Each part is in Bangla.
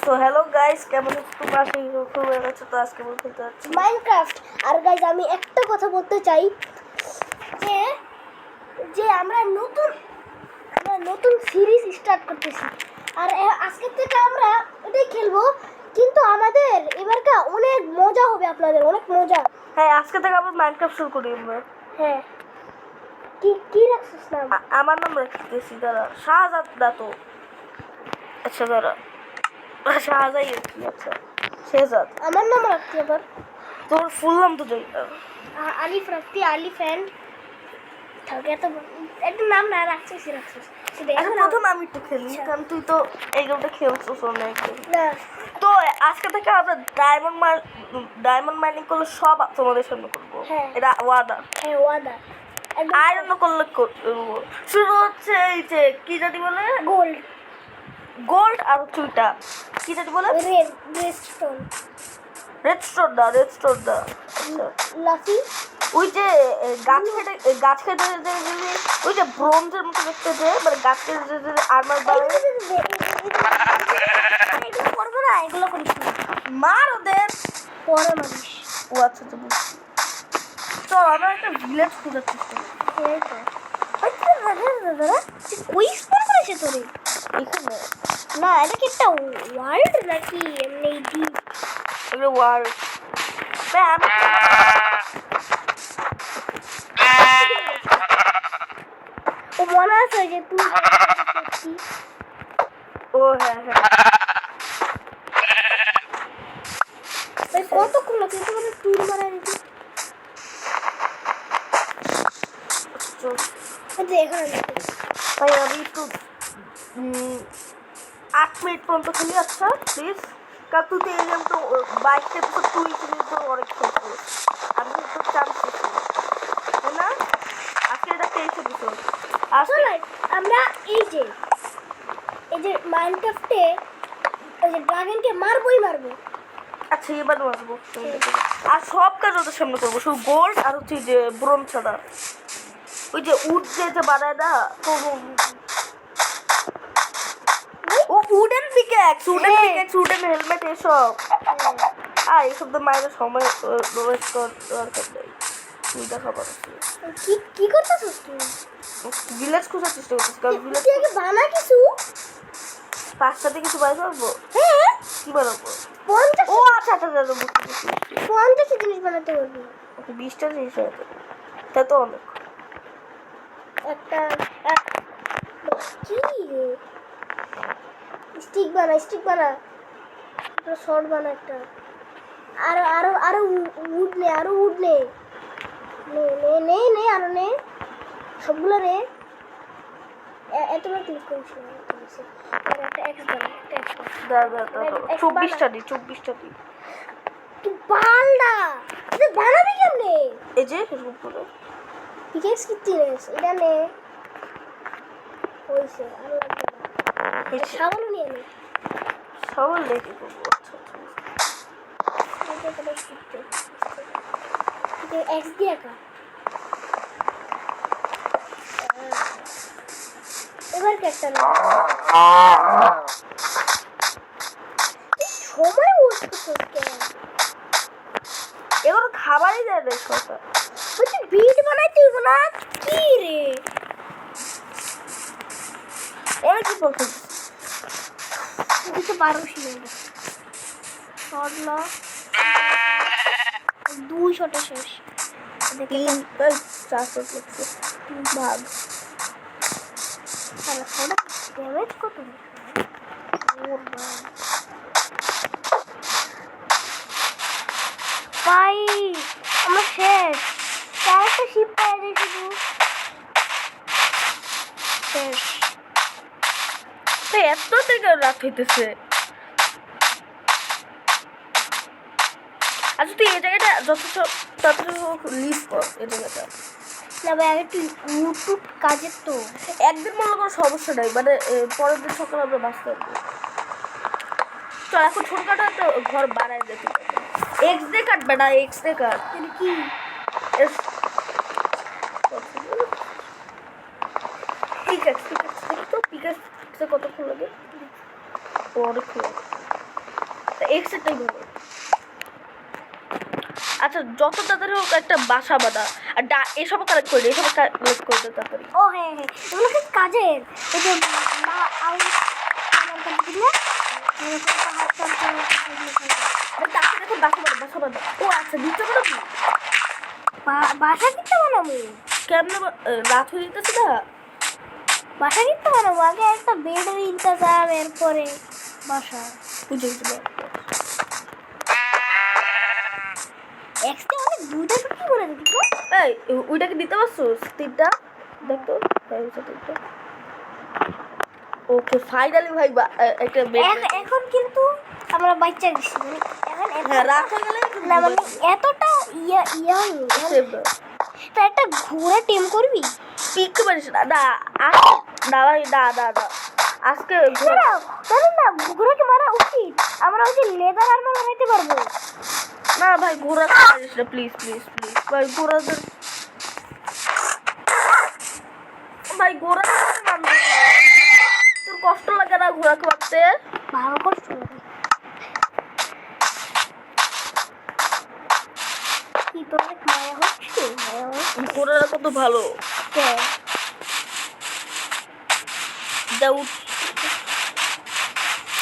সো হ্যালো গাইস, কেমন আছো তোমরা? আশা করি খুব ভালো আছো। তো আজকে আমরা খেলতে যাচ্ছি মাইনক্রাফট। আর গাইস আমি একটা কথা বলতে চাই যে যে আমরা নতুন সিরিজ স্টার্ট করতেছি। আর আজকে থেকে আমরা এটাই খেলবো, কিন্তু আমাদের এবারটা অনেক মজা হবে, আপনাদের অনেক মজা। হ্যাঁ, আজকে থেকে আমরা মাইনক্রাফট শুরু করি আমরা। হ্যাঁ, কি কি রাখছিস নাম? আমার নাম রাখতেছি দাঁড়া, শাহজাদ দাতো। আচ্ছা দাঁড়া, শাহজাই কি? আচ্ছা শেহজাদ। আমার নাম রাখছি আবার, তোর ফুল নাম তো যাই আলিফ রাখছি, আলিফ অ্যান্ড থাকে। এত একটা নাম না রাখছিস এখন প্রথম আমি একটু খেলি, কারণ তুই তো এই গেমটা খেলছিস অনেক। না, তো আজকে থেকে আমরা ডায়মন্ড মাইনিং করলে সব তোমাদের সামনে করবো। হ্যাঁ। এটা ওয়াদা। হ্যাঁ ওয়াদা। আয়রন করলে করবো। শুরু হচ্ছে এই যে কি জানি বলে, গোল্ড গোল্ড আর চুইটা কি জানি বলে, রেডস্টোন রেডস্টোন দা। আচ্ছা, লাফি ওই যে গাছ কেটে যে ওই যে ব্রোঞ্জের মতো দেখতে, যে মানে গাছ কেটে যে আর্মার বানায়। এগুলো করবো না, এগুলো করিস না, মার ওদের পরে মারিস। ও আচ্ছা, তুমি তো আমরা একটা ভিলেজ খোঁজার চেষ্টা করি। এই তো ওই স্পন করেছে তোরে এখানে না, এটা কি একটা ওয়ার্ল্ড নাকি এমনি ডিপ? এগুলো ওয়ার ও মনে আছে যে তুই ও হ্যাঁ হ্যাঁ ভাই কতক্ষণ লাগে তোমার টুর মারা দিতে? এখানে ভাই আমি একটু 8 মিনিট পর্যন্ত খেলি। আচ্ছা প্লিজ, কারণ তুই তো এই গেমটা বাইকটা তো তুই কিন্তু অনেক খেলতে, আমি তো চান্স তাই না? আজকে এটা 23 এপিসোড। আসলে আমরা এই যে মাইনক্রাফটে ওই যে ড্রাগনকে মারবো। আচ্ছা এবার আসবো, আর সব কাজ ওদের সামনে করবো, শুধু গোল্ড আর হচ্ছে যে ব্রোঞ্জ ছাড়া। ওই যে উড যে বানায় না, ও উডেন পিক্যাক্স, উডেন হেলমেট এসব। আর এইসব তো মায়ের সময় ওয়েস্ট করার দরকার নেই। তুই দেখা পাচ্ছিস কি করতেছিস তুই? ভিলেজ খোঁজার চেষ্টা করছিস, কারণ ভিলেজ তুই আগে বানা কিছু। 5টাতে কিছু বাই করবো। হ্যাঁ, কি বানাবো? 50 ও আচ্ছা আচ্ছা আচ্ছা, বুঝতে 50 জিনিস বানাতে পারবি। 20টা জিনিস আছে, তা তো অনেক। একটা কি রে, স্টিক বানা একটা শর্ট বানা একটা। আরো উড নে আরো নে সবগুলো রে। এতবার ক্লিক করিস না, আর একটা এক্স বানা, একটা এক্স বানা। 24টা দিই, 24টা দিই। তুই পাল্টা তুই বানাবি কেমনে? এই যে এরকম করে পিকেক্স কিনতে রেস এটা নে, হইছে আর লাগবে না। সাবানও নিয়ে নে, সবাই লেগে করবো। আচ্ছা এক্স দিয়ে একা। এবার কি একটা সময় উঠছে কেন? এগুলো খাবারই দেয় না সরকার। বলছি ভিড বানাইতে হইব না কি রে? অনেক কি বলতে দিতে পারো শিখে শটলা 2 শটে শেষ। দেখে 4 শট লাগছে ভাগ। তাহলে শট ড্যামেজ কত? ভাই আমরা শেষ, চারটা শিপ পাই যাই শুধু শেষ। এত থেকে রাত হইতেছে। আচ্ছা তুই এই জায়গাটা যত তাড়াতাড়ি লিভ কর, এই জায়গাটা। না ভাই আগে তুই ইউটিউব কাজের তো একদিন মনে কোনো সমস্যা নাই, মানে পরের দিন সকালে আমরা বাঁচতে পারবো। তো এখন ছোটখাটো একটা ঘর বানায় দেখি, এক্স দিয়ে কাটবে না, এক্স দিয়ে কাট। কি ঠিক আছে তো পিকাক্সে কতক্ষণ লাগে? অনেকক্ষণ লাগে। এক্সেটাই ভালো। আচ্ছা যত তাড়াতাড়ি হোক একটা বাসা বাঁধা আর এসব কালেক্ট করে এসব কালেক্ট করে দে তাড়াতাড়ি। ও হ্যাঁ হ্যাঁ, এগুলো কি কাজের? ওই যে তাড়াতাড়ি বাসা বাঁধা। ও আচ্ছা দিতে পারো কি? বাসা কিনতে বানাবো? কেমনে রাত হয়ে যেতেছে না? বাসা কিনতে বানাবো, আগে একটা বেডের ইন্তজাম, এরপরে বাসা। বুঝেছিল এক্সট্রা অনেক দুইটা কি করে দিত? এই ওইটাকে দিতে পারছো তিনটা? দেখো ওকে ফাইনালি ভাই একটা এখন কিন্তু আমরা বাচ্চা গেছি, মানে এখন হ্যাঁ রাত হয়ে গেলে না, মানে এতটা ইয়া তা একটা ঘোড়া টিম করবি? পিক পারিস না না না ভাই না না না আজকে না ঘোড়াকে মারা উচিত, আমরা ওই যে লেদার আর্মার বানাইতে পারবো। না ভাই ঘোড়া পারিস না প্লিজ প্লিজ প্লিজ ভাই ঘোড়াদের ভাই ঘোড়া তোর কষ্ট লাগে না ঘোড়াকে মারতে? ভালো কষ্ট লাগে। কি তোর অনেক মায়া হচ্ছে? ঘোড়াটা কত ভালো দাও।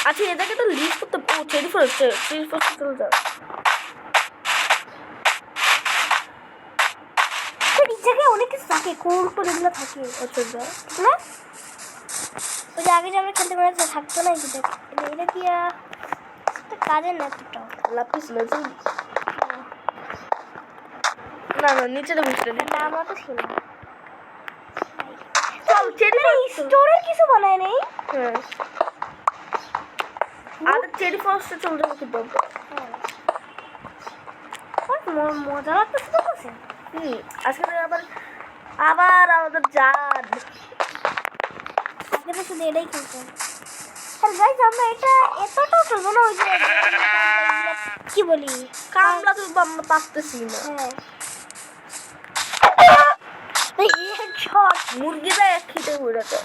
আচ্ছা এটাকে তো লিস্ট করতে ও চেরি ফরেস্ট চলে যা। জায়গায় অনেক কিছু থাকে, কোর এগুলো থাকে। আচ্ছা যা না ওই যে আগে যে আমরা খেলতে পারছি থাকতো না, এটা কি একটা কাজের না এতটাও লাপিস লাজুলি না না নিচেটা বুঝতে না, আমার তো ছিল না। চল চেরি স্টোরের কিছু বানায় নেই। হ্যাঁ আর চেরি ফরেস্টে চলে যাবো কিন্তু মজা লাগতেছে তো বসে। আজকে আবার আমাদের জান আগে তো শুধু এটাই খেলতাম। আর গাইজ আমরা এটা এতটাও খেলবো না, ওই যে কি বলি কামলা তো আমরা পারতেছি না। শট মুরগিটা এক খেতে উড়াতে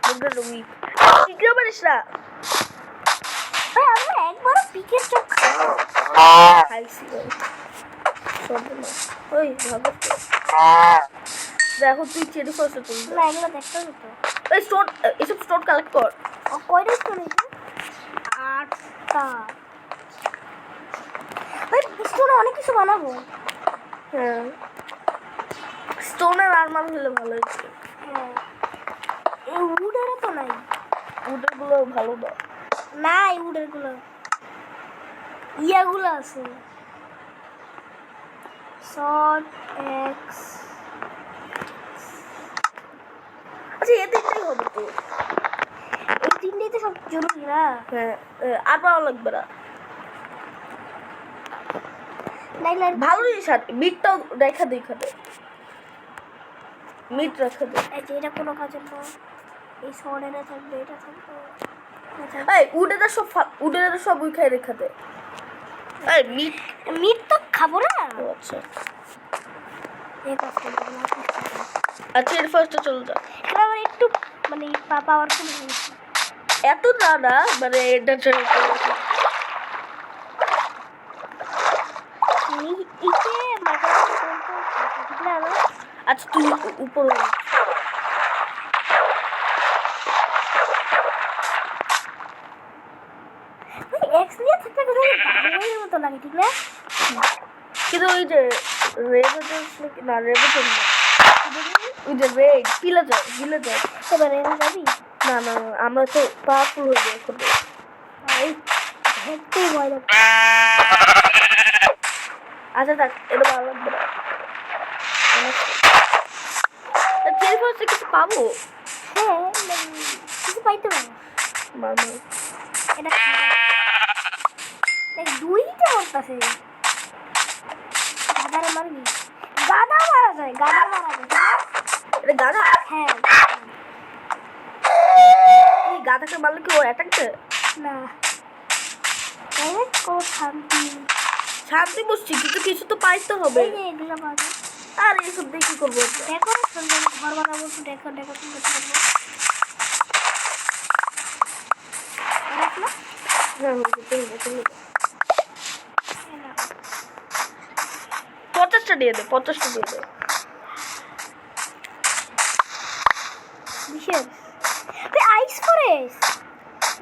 মুরগিটা উইক শিখতে পারিস না ভাই, আমরা একবার পিকের চোখ খাইছি ওই ভাবে দেখো তুই চেরি ফরেস্টে চলে যা। না, এগুলো দেখতে হতো। এই স্টোন এসব স্টোন কালেক্ট কর। কয়টা স্টোন হয়েছে? 8টা। ভাই স্টোনে অনেক কিছু বানাবো। হ্যাঁ স্টোনের আর্মার হলে ভালো হতো। হ্যাঁ এই উডের তো নাই, উডের গুলো ভালো না। নাই উডের গুলো, ইয়াগুলো আছে শর্ট এক্স। আচ্ছা এ তিনটাই হবে তো। এই তিনটেই তো সব জরুরি না। হ্যাঁ আর ভালো লাগবে না। নাইলে ভালো জিনিস আর মিটটাও রেখা দেখাতে মিট রাখা দে। এই যে এটা কোনো কাজের না, এই শর্টেরা থাকবে, এটা থাকবে। এই উডের সব উই খাই রেখা দে। এই মিট মিট তো খাবো না। আচ্ছা এই কাজ করবো না। আচ্ছা এর ফার্স্টে চলে যা। এখানে আমার একটু মানে পাওয়ার ফুল হয়েছে। এত না না মানে এটা আচ্ছা তুই উপর এক্স নিয়ে থাকতে ভালোই মতো লাগে, ঠিক না? কিন্তু ওই যে রেভেজেন্স না রেভেজেন্স না ওই যে রেড ভিলেজার এবারে যাবি না না আমরা তো পাওয়ারফুল হয়ে যাই এখন। এই দেখতেই ভয় লাগে। আচ্ছা থাক এটা ভালো লাগবে না। চেরি ফরেস্টে কিছু পাবো? হ্যাঁ কিছু পাইতে পারো। মারমা এটা দেখ দুইটা করতেছে। গাদারে মারবি? গাদা মারা যায়। এটা গাধা? হ্যাঁ এই গাধাকে মারলে কি ও অ্যাটাক দেয়? না ও শান্তি বসছি কিন্তু কিছু তো পাইতে হবে। এই যে এগুলো পাবে। আর এইসব দিয়ে কি করবো? ডেকোরেশন ঘর বানাবো, ডেকোরেশন করতে পারবো। হ্যাঁ দিয়ে দে, 50টা দিয়ে দে। বিশেষ আইস ফরেস্ট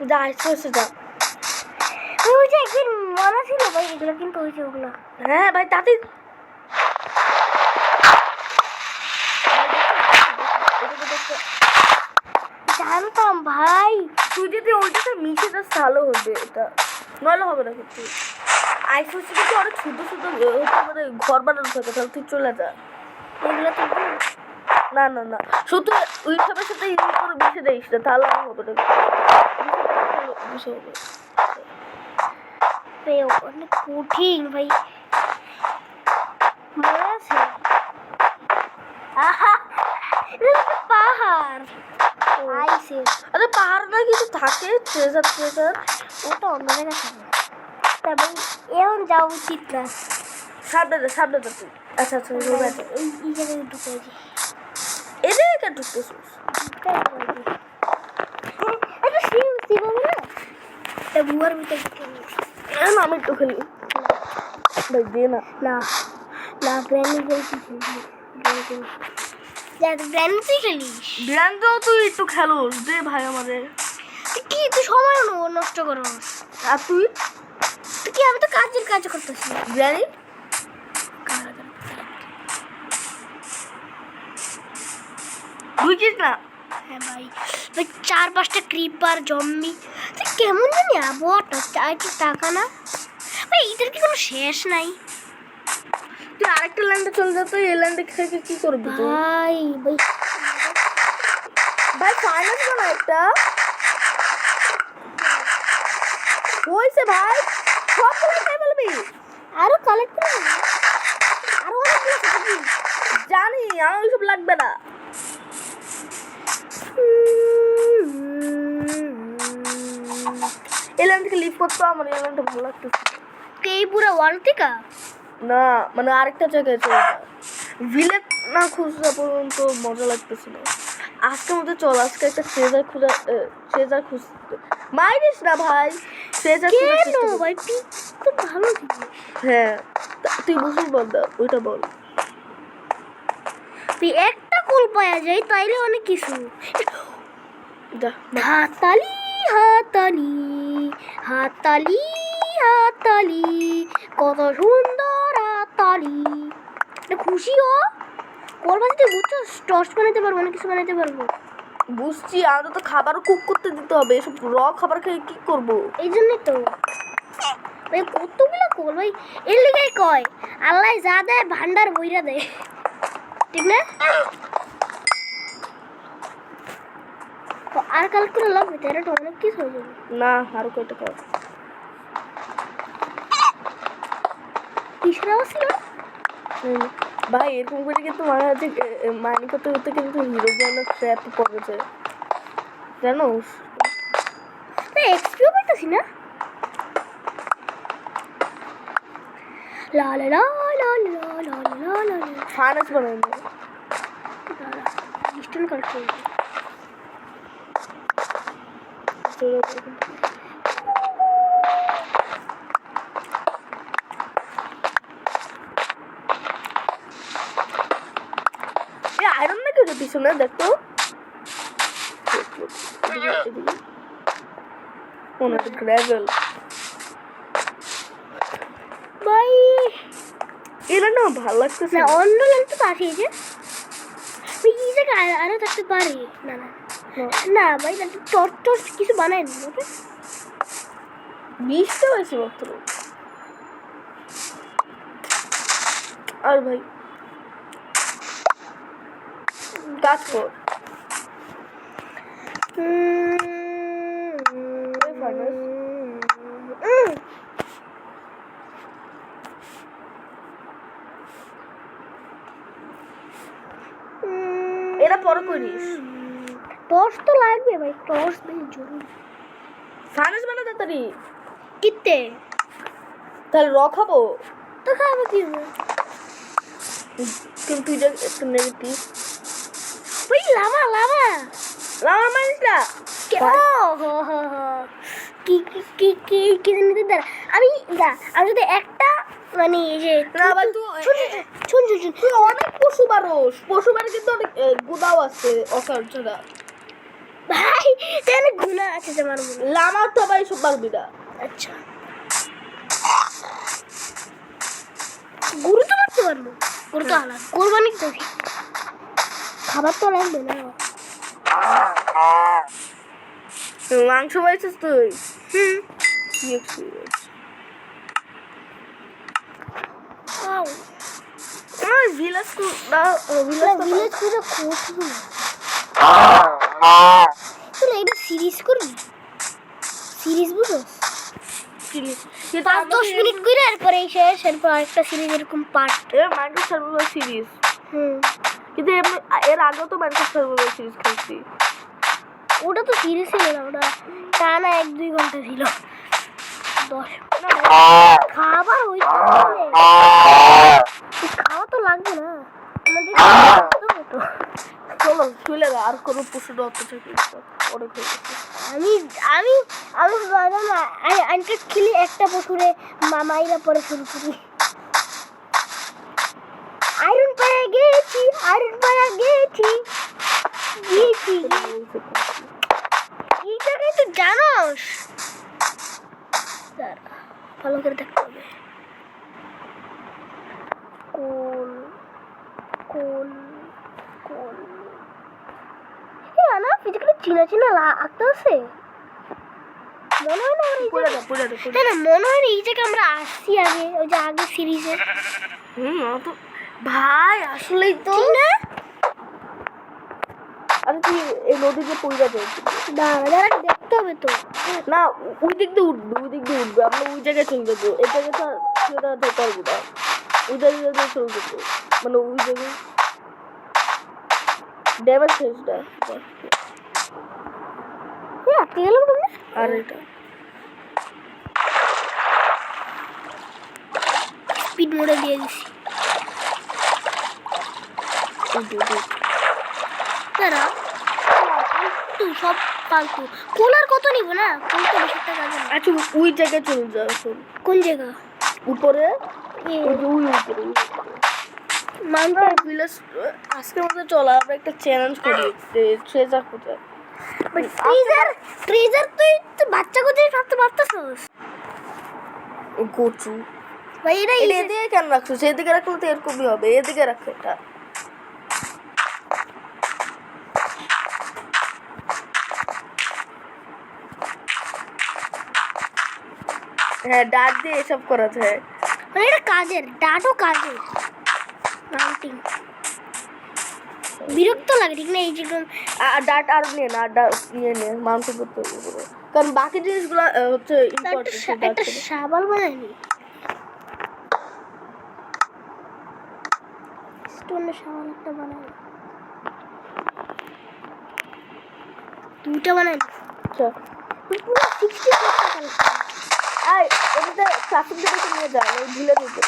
যা আইসে যা। ওই যে একদিন মনে ছিল ভাই এগুলো কিন্তু ওই যে ওগুলো হ্যাঁ ভাই তাতে জানতাম ভাই। তুই যদি ওইটাতে মিশে যাস তাহলে হবে, এটা নইলে হবে না কিন্তু। আইসোসি কিন্তু অনেক শুধু শুধু মানে ঘর বানানো থাকে, তাহলে তুই চলে যা। এগুলো তো না না না, শুধু ওই সবের সাথে ইয়ে করে মিশে দিস না, তাহলে আর হবে না। মিশে হবে অনেক কঠিন ভাই। মনে আছে আহা এটা তো পাহাড় আইসে আরে পাহাড় না কিছু থাকে, ট্রেজার ট্রেজার ওটা অন্য জায়গায় থাকে। তবে এখন যাওয়া উচিত না। সামনে যা তুই। আচ্ছা আচ্ছা রোগ আছে এই জায়গায় ঢুকেছি এদের কেন ঢুকতেছিস? এটা শিব শিব না তা বুয়ার ভিতরে ঢুকে গেছি। আমি একটু খেলি ভাই, দে না। না না গ্র্যানি খেলছি গ্র্যানি তুই খেলিস বিরান্ত তুই একটু খেলোস দে ভাই আমাদের। তুই কি তুই সময় নষ্ট করস আর তুই তুই কি আমি তো কাজ করতেছি গ্রানি বুঝিস না। হ্যাঁ ভাই ভাই 4-5টা ক্রিপার জম্বি তুই কেমন জানি আবহাওয়াটা চাইতে টাকা না ভাই এদের কি কোনো শেষ নাই তুই আরেকটা ল্যান্ডে চলে যা, তুই এই ল্যান্ডে থেকে কি করবি তুই? ভাই ভাই ভাই ফাইনান্স না একটা হয়েছে ভাই, সব খাই বলবি। আরো কালেক্ট করে নে। আরো অনেকগুলো থাকবে জানি আমার ওইসব লাগবে না। এই ল্যান্ড থেকে লিভ করতে আমার এই ল্যান্ডটা ভালো লাগতেছে এই পুরো ওয়ার্ল্ড থেকে না, মানে আরেকটা জায়গায় চলে যা। ভিলেজ না খুঁজা পর্যন্ত মজা লাগতেছে না। আজকের মধ্যে চল, আজকে একটা ট্রেজার খুঁজতে মাইরিস না ভাই, ট্রেজার কেন ভাই তুই তো ভালো দিবি হ্যাঁ তুই বুঝলি বল দা ওইটা বল। তুই একটা কোল পাওয়া যায় তাইলে অনেক কিছু যা হাতালি হাতালি হাতালি হাতালি কত সুন্দর হাতালি খুশি ও কোল বাজতে বুঝছো টর্চ বানাতে পারবো অনেক কিছু বানাতে পারবো বুঝছি, আমাদের তো খাবার কুক করতে দিতে হবে, এসব র খাবার খেয়ে কি করবো? এই জন্যই তো ভাই কতগুলো কোল ভাই এর লিগেই কয় আল্লাহ যা দেয় ভান্ডার বইরা দেয় ঠিক না আর কাল করে লাগবে তেরো অনেক কিছু হয়ে যাবে না আরো কয়টা কর। কিসের আওয়াজ ছিল ভাই এরকম করে কিন্তু মানে হচ্ছে মাইনি করতে করতে কিন্তু হিরো জনের ট্র্যাপ পড়েছে জানো। এক্সপিও পাইতেছি না লা লা লা লা লা লা লা লা লা ফাইনান্স বানাই না ডিস্টেন্স কালকে আয়রন না কেউ পিছনে দেখতো গ্র্যাভেল ভাই এটা না ভালো লাগতেছে না অন্য লাইন তো পাঠিয়েছে ভাই এই জায়গায় আরো থাকতে পারে না না না ভাই না টর্চ টর্চ কিছু বানায় না ওকে 20টা হয়েছে মাত্র। আর ভাই কাজ কর এরা পরে করিস। টর্চ তো লাগবে ভাই টর্চ বেশ জরুরি ফাইনান্স বানা তাড়াতাড়ি কিতে তাহলে র খাবো তো খাবো কি হবে কিন্তু তুই দেখ একটু নেগেটিভ ভাই লাভা লাভা আমার মানিস না কি কি কি কি কি নিতে দাঁড়া আমি যা আমি যদি একটা মানে এই যে না ভাই তুই শুন শুন শুন তুই অনেক পশু মানুষ কিন্তু অনেক গুদাও আছে অসার ছাড়া ভাই তাহলে গুণা আছে তোমার মনে লামা তো ভাই সব পারবি না আচ্ছা গরু তো মারতে পারবো গরু তো আলাদা কোরবানি তো খাবার তো লাগবে না মাংস পাইছিস তুই হুম কি এক্সপিরিয়েন্স আও ভিলেজ না ভিলেজ পুরো কোথাও না তুই এটা সিরিজ করবি সিরিজ বুঝো কিন্তু 5-10 মিনিট করে এরপরে শেষ এরপর আরেকটা সিরিজ এরকম পার্ট মাইনক্রাফট সার্ভাইভাল সিরিজ হুম কিন্তু এর আগেও তো মাইনক্রাফট সার্ভাইভাল সিরিজ খেলছি ওটা তো সিরিজ ছিল না ওটা টানা 1-2 ঘন্টা ছিল 10 খাবার ওই খাওয়া তো লাগবে না আমাদের তো চলো চলে গা আর কোনো পশু অত্যাচার করিস না অনেক হয়ে গেছে আমি আমি আমি ভাবলাম আনকে খেলি একটা পুকুরে মামাইরা পরে শুরু করি আয়রন পায়া গেছি এই জায়গায় তো জানোস ভালো করে দেখতে হবে কোল কোল কোল না ফিজিক্যালি চিনা আঁকতে আছে মনে হয় না না মনে হয় না এই জায়গায় আমরা আসছি আগে ওই যে আগে সিরিজে তো ভাই আসলেই তো না আরে তুই এই নদীতে পড়ে যাবে দাঁড়া দেখতে হবে তো না ওই দিক দিয়ে উঠবে আমরা ওই জায়গায় চলে যাবো এই জায়গাটা সেটা ধরতে পারবো না ওই জায়গায় চলে যাবো মানে ওই জায়গায় ড্যামেজ শেষটা আটকে গেলাম তুমি আর এটা স্পিড মোডে দিয়ে দিছি দাঁড়া তুই সব ফালতু কোলার কত নিব না কোন তো বেশি টাকা যাবে আচ্ছা ওই জায়গায় চলে যা এখন কোন জায়গা উপরে এই ওই যে ওই উপরে মাউন্টেন ভিলেজ আজকের মধ্যে চলো আমরা একটা চ্যালেঞ্জ করি ট্রেজার কোথায় ট্রেজার তুই বাচ্চা কোথায় ভাবতে পারতেছস গোচু ভাই এটা এদিকে কেন রাখছো সেদিকে রাখলে তো এরকমই হবে এদিকে রাখো এটা হ্যাঁ ডাট দিয়ে এসব করা যায় মানে এটা কাজের ডাটও কাজের মাউন্টিং বিরক্ত লাগে ঠিক না এই যেরকম ডাট আর নিয়ে না ডাট নিয়ে মাউন্টিং করতে হবে কারণ বাকি জিনিসগুলো হচ্ছে একটা সাবাল বানায়নি স্টোনের সাবাল একটা বানাই দুইটা বানাই আচ্ছা পুরো 60 টাকা আই এটা ট্রাফিক দিকে নিয়ে যান ওই ভুলে দিতে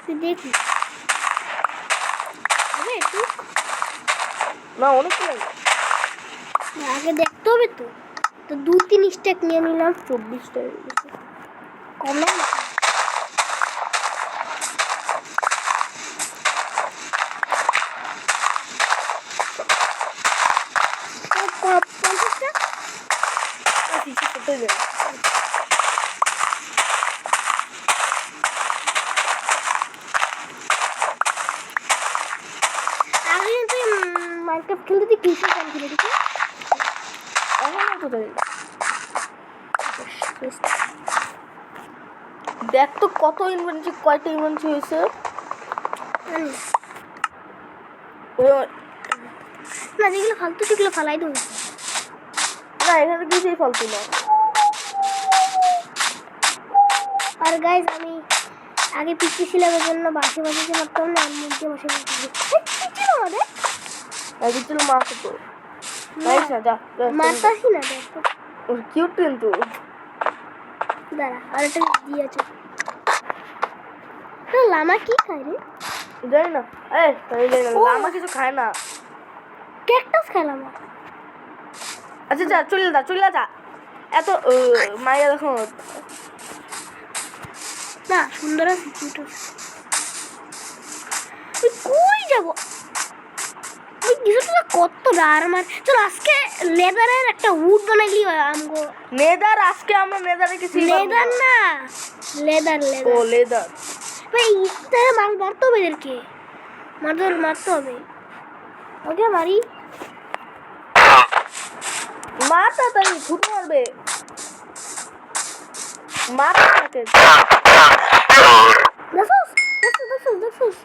তুই দেখি আরে একটু না অনেক লাগে আগে দেখতে হবে তো তো 2-3 স্টেক নিয়ে নিলাম 24 টাকা কম না মাইনক্রাফট খেলতে তুই কিছু কাম করে দিকে দেখ তো কত ইনভেন্টরি কয়টা ইনভেন্টরি হয়েছে না যেগুলো ফালতু সেগুলো ফালাই দেবো না এখানে কিছুই ফালতু না আর গাইজ আমি আগে পিসি সিলাবের জন্য বাসে বাসে মারতাম না আর মুখে বসে ছিল আমাদের আগে ছিল মা তো নাইস না যা মারতাছি না দেখ কিউট কিন্তু দাঁড়া আর একটা দিয়েছে লামা কি খায় রে জানি না লামা কিছু খায় না ক্যাকটাস খায় লামা আচ্ছা যা চলে যা এত মায়া দেখো না সুন্দর আছে কিউট আছে ওই কই যাব ওই কিছুটা কত আর আমার চল আজকে লেদারের একটা উড বানাইলি আমগো নেদার আজকে আমরা নেদারে কি লেদার না লেদার ও লেদার লেদার ভাই ইস্তারে মারতে হবে এদেরকে মারতে হবে ওকে মারি মার তাড়াতাড়ি ফুট মারবে মার তাকে দেখছিস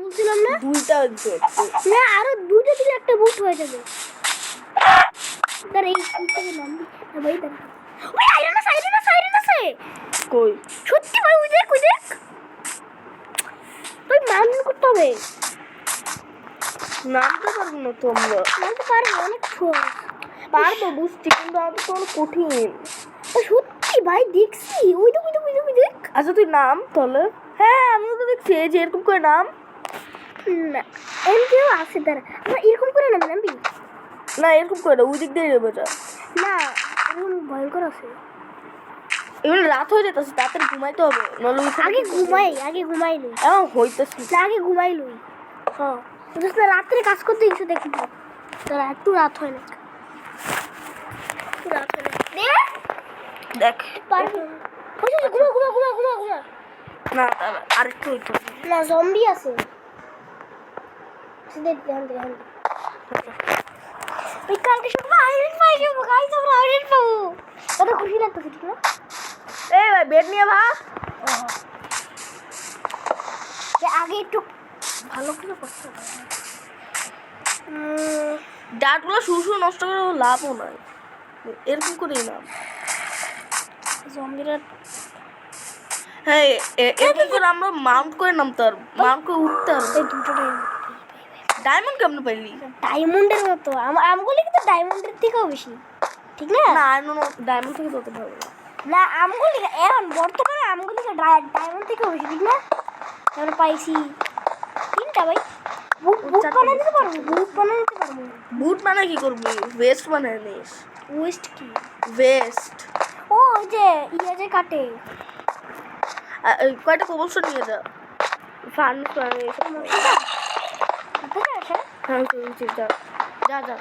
বলছিলাম না দুইটা দিতে না আরো দুটো দিলে একটা বুট হয়ে যাবে দাঁড়া এই থেকে নামবি না ভাই দাঁড়া ওই আইরন আছে কই সত্যি ভাই ওই দেখ তুই মাউন্ট করতে হবে নামতে পারবো না তোমরা নামতে পারবো অনেক সহজ পারবো বুঝছি কিন্তু আমার তো অনেক কঠিন সত্যি ভাই দেখছি ওই দেখ আচ্ছা তুই নাম তাহলে হ্যাঁ আমিও তো দেখছি এই যে এরকম করে নাম না এমনিও আছে দাঁড়া আমরা এরকম করে নামবি না এরকম করে না, ওই দিক দিয়ে যাবে যা না এরকম ভয়ঙ্কর আছে এগুলো রাত হয়ে যেতেছে তাড়াতাড়ি ঘুমাইতে হবে নাহলে ওইখানে আগে ঘুমাই লই এমন হইতেছে না আগে ঘুমাই লই হ্যাঁ বুঝছ না রাত্রে কাজ করতে গেছে দেখি তোরা একটু রাত হয় না দেখ পারবি ঘুমা না তাহলে আরেকটু হইতে হবে না জম্বি আছে সিধে ধ্যান দে ওই কালকে সব আইরন পাই যাবো গাইস আমরা আইরন পাবো কত খুশি লাগতেছে ঠিক না এই ভাই বেড নিয়ে ভাগ আগে একটু ভালো করে করতে হবে ডাটগুলো শুরু নষ্ট করে লাভও নাই এরকম করেই নাম জম্বিরা হ্যাঁ এরকম করে আমরা মাউন্ট করে নামতে পারবো মাউন্ট করে উঠতে পারবো এই দুটো ডায়মন্ড কেমন পাইলি ডায়মন্ডের মতো আমগুলি কিন্তু ডায়মন্ডের থেকেও বেশি ঠিক না না ডায়মন্ড থেকে তত ভালো না আমগুলি এখন বর্তমানে আমগুলি ডায়মন্ড থেকেও বেশি ঠিক না আমরা পাইছি তিনটা ভাই বুট বানাতে পারবো বুট মানে কি করবি ওয়েস্ট বানায় নিস ওয়েস্ট কি ওয়েস্ট ও ওই যে যে কাটে কয়টা কবলস্টোন নিয়ে যা ফার্নিশ বানিয়ে হ্যাঁ যা যা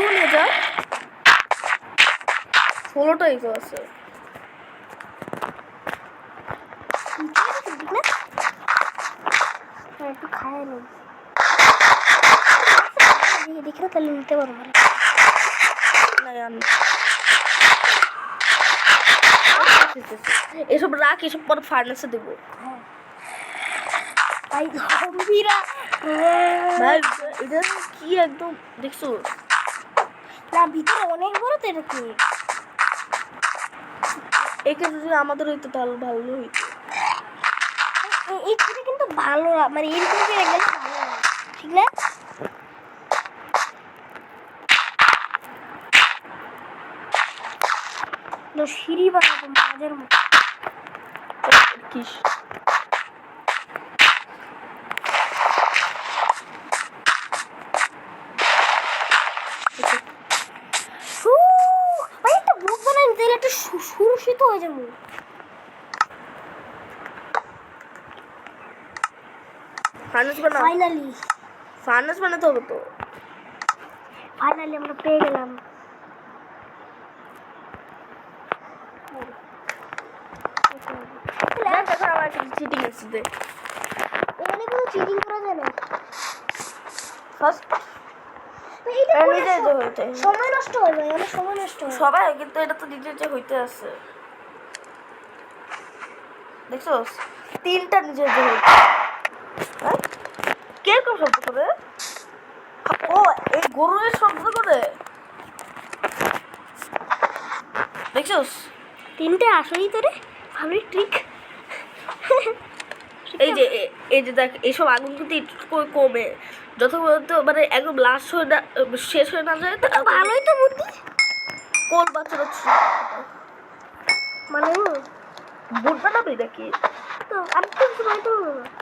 নিয়ে যা 16টাই তো আছে একটু খায় নি দেখি না তাহলে নিতে পারবো এসব রাখ এসব পর ফার্নেসে দেবো ভাই জম্বিরা ভাই এটা কি একদম দেখছো না ভিতরে অনেক বড় তো এটা কি একে যদি আমাদের হইতো তাহলে ভালো হইতো এইটা কিন্তু ভালো মানে এরকম করে গেলে ভালো না ঠিক না সিঁড়ি বানাবো মাঝের মতো কিস ভাই একটা বুক বানাই তাহলে একটা সুরক্ষিত হয়ে যাবো ফার্নেস বানাতে হবে তো ফাইনালি আমরা পেয়ে গেলাম চিটিং আছে এখানে কোনো চিটিং করা যায় না ফার্স্ট সময় নষ্ট হয় ভাই অনেক সময় নষ্ট হয় সবাই কিন্তু এটা তো নিজে যে হইতে আছে দেখছো 3টা নিজে যে হইতে কে কোন শব্দ করে ও এই গরুর শব্দ করে দেখছো 3টে আসলেই তো রে ভালোই ট্রিক এই যে দেখ এইসব আগুন কিন্তু একটু কমে যত মানে একদম লাস্ট হয়ে না শেষ হয়ে না যায় তা ভালোই তো বুদ্ধি কোন বাচ্চারা মানে বুট বানাবি নাকি তো আমি তো সময় তো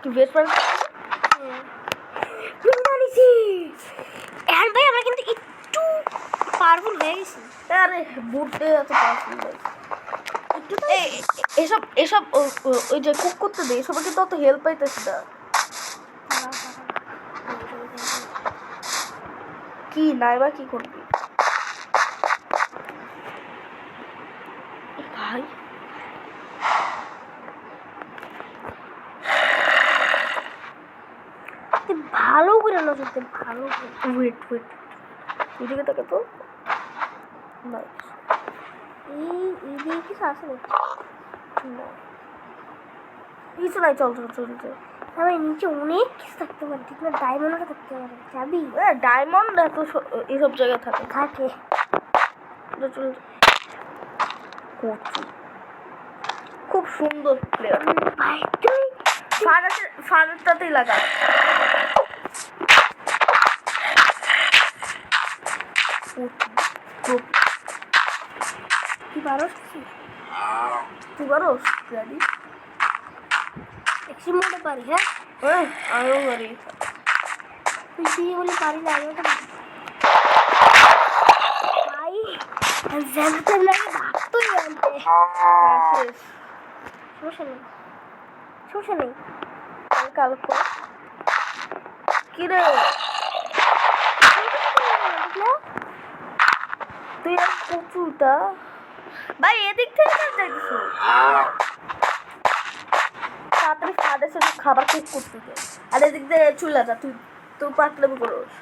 তুই বেশ পারিস বানিয়েছি আরে বুটে এত পাওয়ারফুল ভাই। একটু তো এসব এসব ওই যে কুক করতে দে, এসব কিন্তু অত হেল্প পাইতেছি না। কি নাই বা কি করবি ভাই? তুই ভালো করে নজর দে, ভালো করে। ওয়েট ওয়েট, এদিকে তাকে তো নাই এই দিয়ে কিছু আছে নাকি? না, কিছু নাই, চল চল চল চল। আমি নিচে অনেক কিছু থাকতে পারে, ঠিক না? ডায়মন্ডও থাকতে পারে, যাবি? ডায়মন্ড এত এইসব জায়গায় থাকে। থাকে। চল চল। করছি, খুব সুন্দর প্লেয়ার ভাই তুই ফানারটাতেই লাগা। তুই পারস কি? তুই পারোস গাড়ি? এক্সট্রিম মোডে পারি, হ্যাঁ? আরো গাড়ি তুই কি বলে পারি না, আমিও তো পারি। ভাই জ্যামতে লাগে ভাবতেই জানতে। শেষ। সমস্যা নেই, সমস্যা নেই। কালকে কি রে তুই আর কচুটা ভাই এদিক থেকে কেন যাইতেছো? তাড়াতাড়ি ফাদের সাথে খাবার কুক করতে দে, আর এদিক দিয়ে চুলা যা, তুই তুই পাতলামি করোস।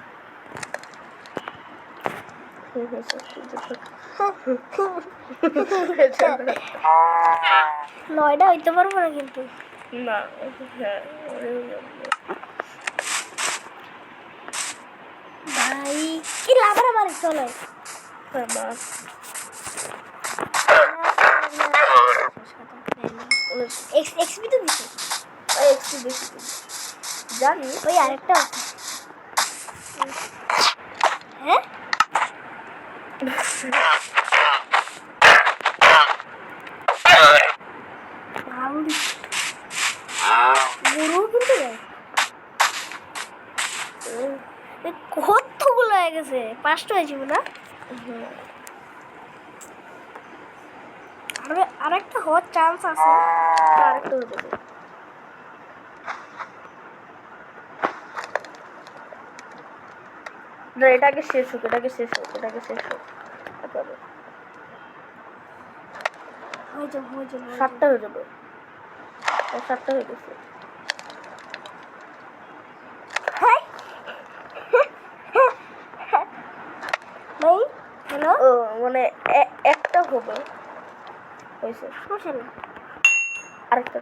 নয়টা হইতে পারবো না কিন্তু। না হ্যাঁ ভাই কি লাভার আমার চলে। এক্সপি তো দিছি। জানি ওই আরেকটা আছে। হ্যাঁ গরু কিন্তু কতগুলো হয়ে গেছে, 5টা হয়েছিল না? আরেকটা হওয়ার চান্স আছে। আরেকটা হয়ে যাবে। না এটাকে শেষ হোক, এটাকে শেষ হোক, এটাকে শেষ হোক। তারপরে হয়ে যাবে, হয়ে যাবে, 7টা হয়ে যাবে। 7টা হয়ে গেছে। ভাই হ্যালো, ও মানে একটা হবে হয়েছে, সমস্যা নেই। আরেকটা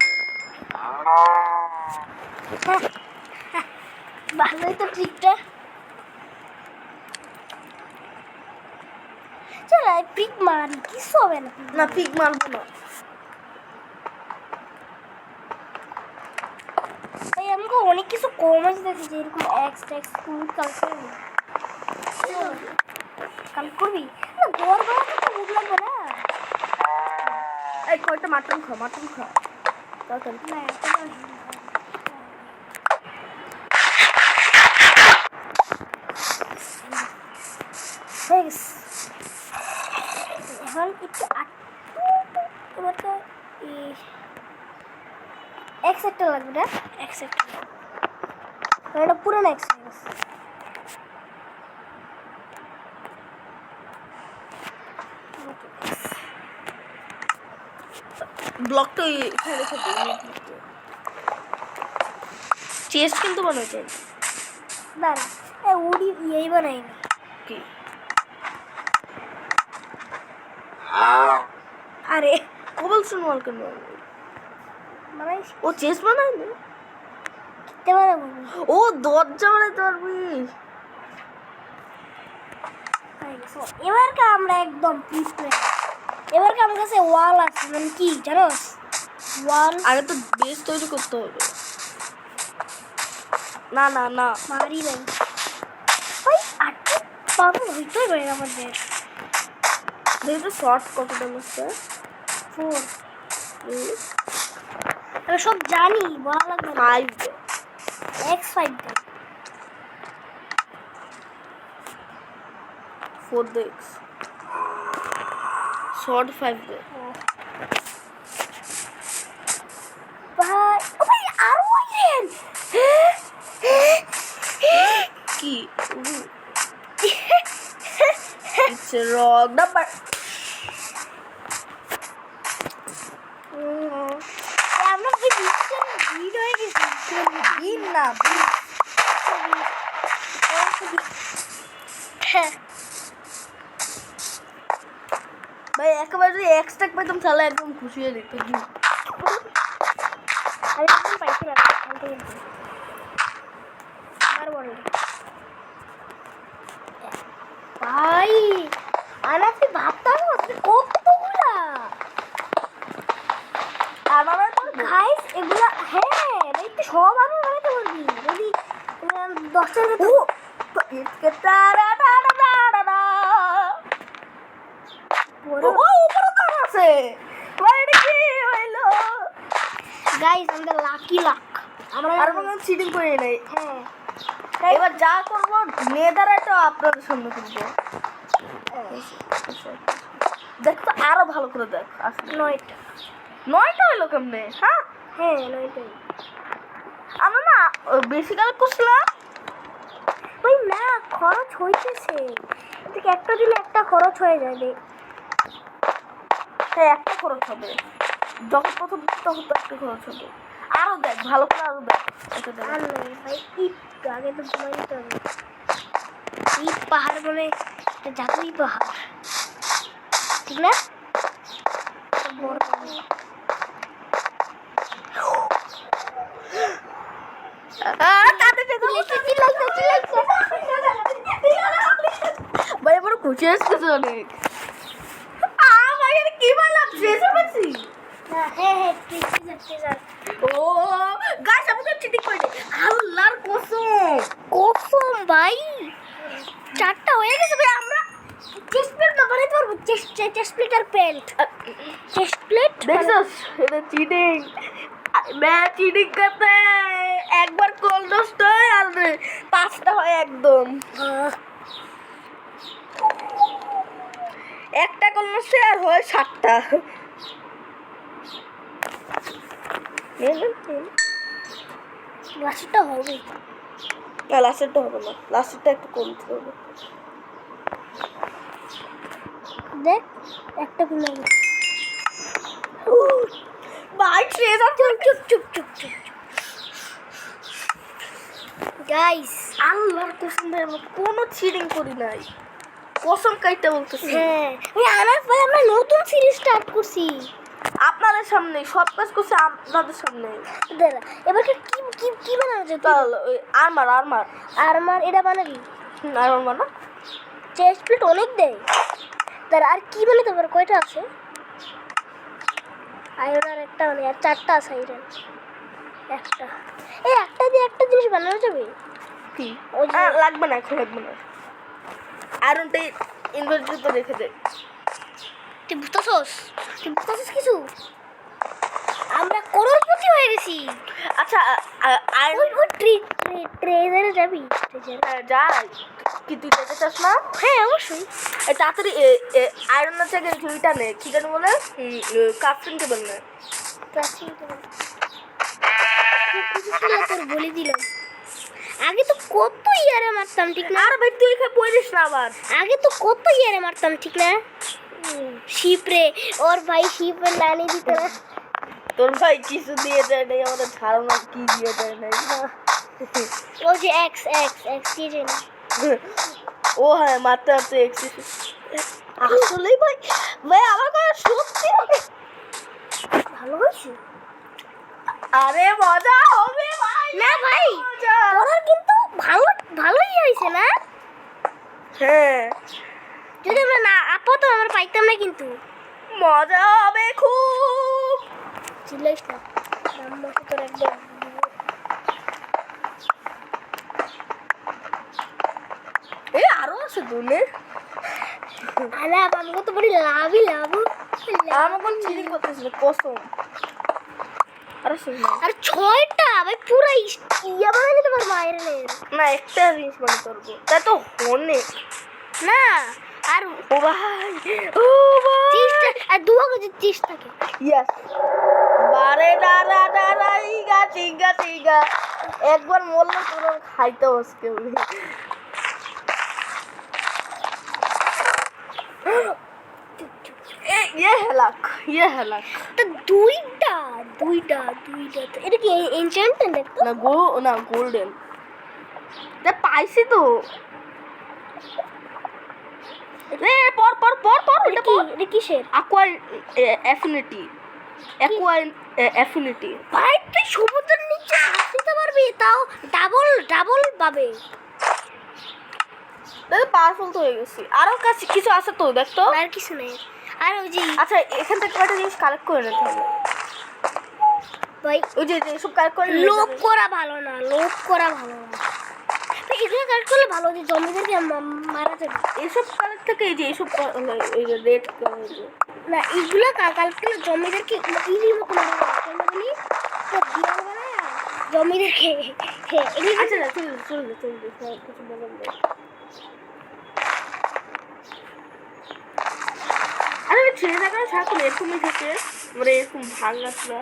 ভালোই তো ট্রিকটা। চল পিক মারি, কিছু হবে না। না পিক মারবো না। ভাই আমাকে অনেক কিছু কম আছে দেখেছি, এরকম এক্স টেক্স তুমি কালকে কাল করবি না? গোর গোর তো বুঝ লাগবে না। এই কয়টা মাটন খা, মাটন খা তাড়াতাড়ি। না হয়ে গেছে। এখন একটু এবার তো এক্স একটা লাগবে না? এক্স একটা এটা পুরো এক্স হয়ে গেছে। ব্লকটা এখানে থাকে, চেস্ট কিন্তু বানাতে দাঁড়া উড়ি এই বানাইনি কি? আরে কবলস্টোন ওয়াল কেন বানাইস ও চেস্ট বানায় না? কিতে বানাবো? ও দরজা বানাইতে পারবি। এবারকে আমরা একদম প্রিপেয়ার। এবারকে আমার কাছে ওয়াল আছে, মানে কি জানোস? ওয়াল আগে তো বেস তৈরি করতে হবে। না না না মারি নাই ভাই, আটকে পাবো হইতেই পারে আমাদের। দেখি তো শর্ট কত দাম আছে। 4 আমি সব জানি, বলা লাগবে না। 5 X5 দেখ 4 দেখ শর্ট 5 দে। ভাই ও ভাই আরো আইলেন কি ইটস রং নাম্বার আমরা কি ডিসকান ভিড হয়ে গেছি বিন না ভাই একেবারে যদি এক্সট্রা পেতাম তাহলে একদম খুশি হয়ে যেত। আমি একদম পাইছি না খেলতে গেছি আমার বড় ভাই আনাতে ভাবতাম কতগুলা আর বাবা গাইস এগুলা হ্যাঁ ভাই তুই সব আমি বানাতে পারবি যদি 10টার গাইস আমাদের লাকি লাক আমরা আর কোনো চিটিং করে নাই। হ্যাঁ এবার যা করবো নেদারাটা আপনাদের সামনে করবো। দেখ তো আরো ভালো করে দেখ আসলে 9টা 9টা হইলো কেমনে? হ্যাঁ হ্যাঁ 9টাই আমরা না বেশি কাল করছিলাম। ওই না খরচ হইতেছে এদিকে একটা দিলে একটা খরচ হয়ে যাবে হ্যাঁ একটা খরচ হবে, যখন প্রথম তখন তো একটা খরচ হবে। আরো দেখ ভালো করে আরো দেখ এটা দেখ। আর নয় ভাই ঈদ আগে তো ঘুমাই নিতে হবে ঈদ পাহাড় বলে একটা জাদুই পাহাড় ঠিক না বড় ভাই আমার খুশি আসতেছে অনেক। ভাই এটা কি বললাম ট্রেজার পাচ্ছি। হ্যাঁ হ্যাঁ ট্রেজার ও গাছ আমাকে চিটিং করে আল্লাহর কসম। কসম ভাই 4টা হয়ে গেছে ভাই আমরা চেস্ট প্লেট বানাইতে পারবো চেস্ট প্লেট আর প্যান্ট চেস্ট প্লেট দেখছস এটা চিটিং। मैं চিটিং করতে একবার কল নষ্ট হয় আর 5টা হয় একদম। একটা কল নষ্ট আর হয় 7টা। লাস্টটা হবে না লাস্টেরটা হবে না, লাস্টেরটা একটু কমতে হবে। দেখ একটা খুলে গেছে ভাই ট্রেজার চুপ গাইস আল্লাহর কসম ভাই আমরা কোনো চিটিং করি নাই, কসম কাইটা বলতেছি। হ্যাঁ ওই আনার পরে আমরা নতুন সিরিজ স্টার্ট করছি আপনাদের সামনে সব কাজ করছে, আপনাদের সামনে। দাঁড়া এবার কি কি কি বানানো যায় তাহলে ওই আরমার আরমার এটা বানাবি আরমার না চেস্ট প্লেট অনেক দেয় দাঁড়া আর কি বানাতে পারে কয়টা আছে আয়রন আর একটা মানে আর 4টা আছে আয়রন একটা এই একটা দিয়ে একটা জিনিস বানানো যাবে কি ওই যে লাগবে না, এখন লাগবে না। আয়রনটাই ইনভেন্টরিতে রেখে দে। তুই বুঝতেছস কিছু আমরা করোড়পতি হয়ে গেছি আচ্ছা আয়রন ওই ট্রেজারে যাবি ট্রেজারে যাই কি তুই যেতে চাস না? হ্যাঁ অবশ্যই এই তাড়াতাড়ি আয়রনের থেকে ওইটা নে, কি জানি বলে কাফটিং টেবিল নে। তোর বলে দিলাম আগে তো কত ইয়ারে মারতাম ঠিক না আর ভাই তুই এখানে পড়িস না আবার। আগে তো কত ইয়ারে মারতাম ঠিক না শিপরে ওর ভাই শিপের লানি দিত না তোর ভাই কিছু দিয়ে দেয় নাই, আমাদের ধারণা কি দিয়ে দেয় নাই। ও যে এক্স কি জানি ও হ্যাঁ মারতে মারতে আসলেই ভাই ভাই আমার কথা সত্যি ভালো হয়েছে আরে মজা হবে ভাই। না ভাই ওরা কিন্তু ভালোই হয়েছে না হ্যাঁ যদি আমরা না আপাতত আমরা পাইতাম না কিন্তু মজা হবে খুব। চিল্লাইস না নাম মতো তোর একদম এই আরো আছে দুনে আলা আমাকে তো বড় লাভই লাভ আমাকে চিনি করতেছিল কসম। আরে শুন আর 6টা ভাই পুরো ইয়া বানাই নিতে পারবো আয়রনের না একটা জিনিস মানে করবো তাই তো অনেক না আর ও ভাই ও ভাই চিজটা আর দুয়া করে চিজ থাকে ইয়েস বারে ডারা ডারা ইগা চিগা চিগা একবার মরলে তোর খাইতে বসকে ये है लक তো দুইটা তো এটা কি এনচেন্টমেন্ট দেখতো না গোল্ডেন এটা পাইছি তো রে পর এটা কি এটা কিসের অ্যাকোয়া অ্যাফিনিটি ভাই তুই সমুদ্রের নিচে আসতে পারবি তাও ডাবল পাবে দাদা পাওয়ারফুল তো হয়ে গেছি আরো কাছে কিছু আছে তো দেখ তো আর কিছু নেই আর ওই যে আচ্ছা এখান থেকে কয়টা জিনিস কালেক্ট করে নিতে হবে ভাই ওই যে সব কালেক্ট করে লোভ করা ভালো না তো এগুলো কালেক্ট করলে ভালো যে জমিদেরকে মারা যাবে এইসব কালেক্ট থেকে এই যে এইসব এই যে রেড না এগুলো কালেক্ট করলে জমিদেরকে ইজির মতো মারা যাবে কেন বলি তো বিড়াল বানায় জমিদেরকে এগুলো আচ্ছা চল কিছু বললাম না আরে ছেড়ে থাকার সাথে এরকমই থাকে মানে এরকম ভাঙাছিল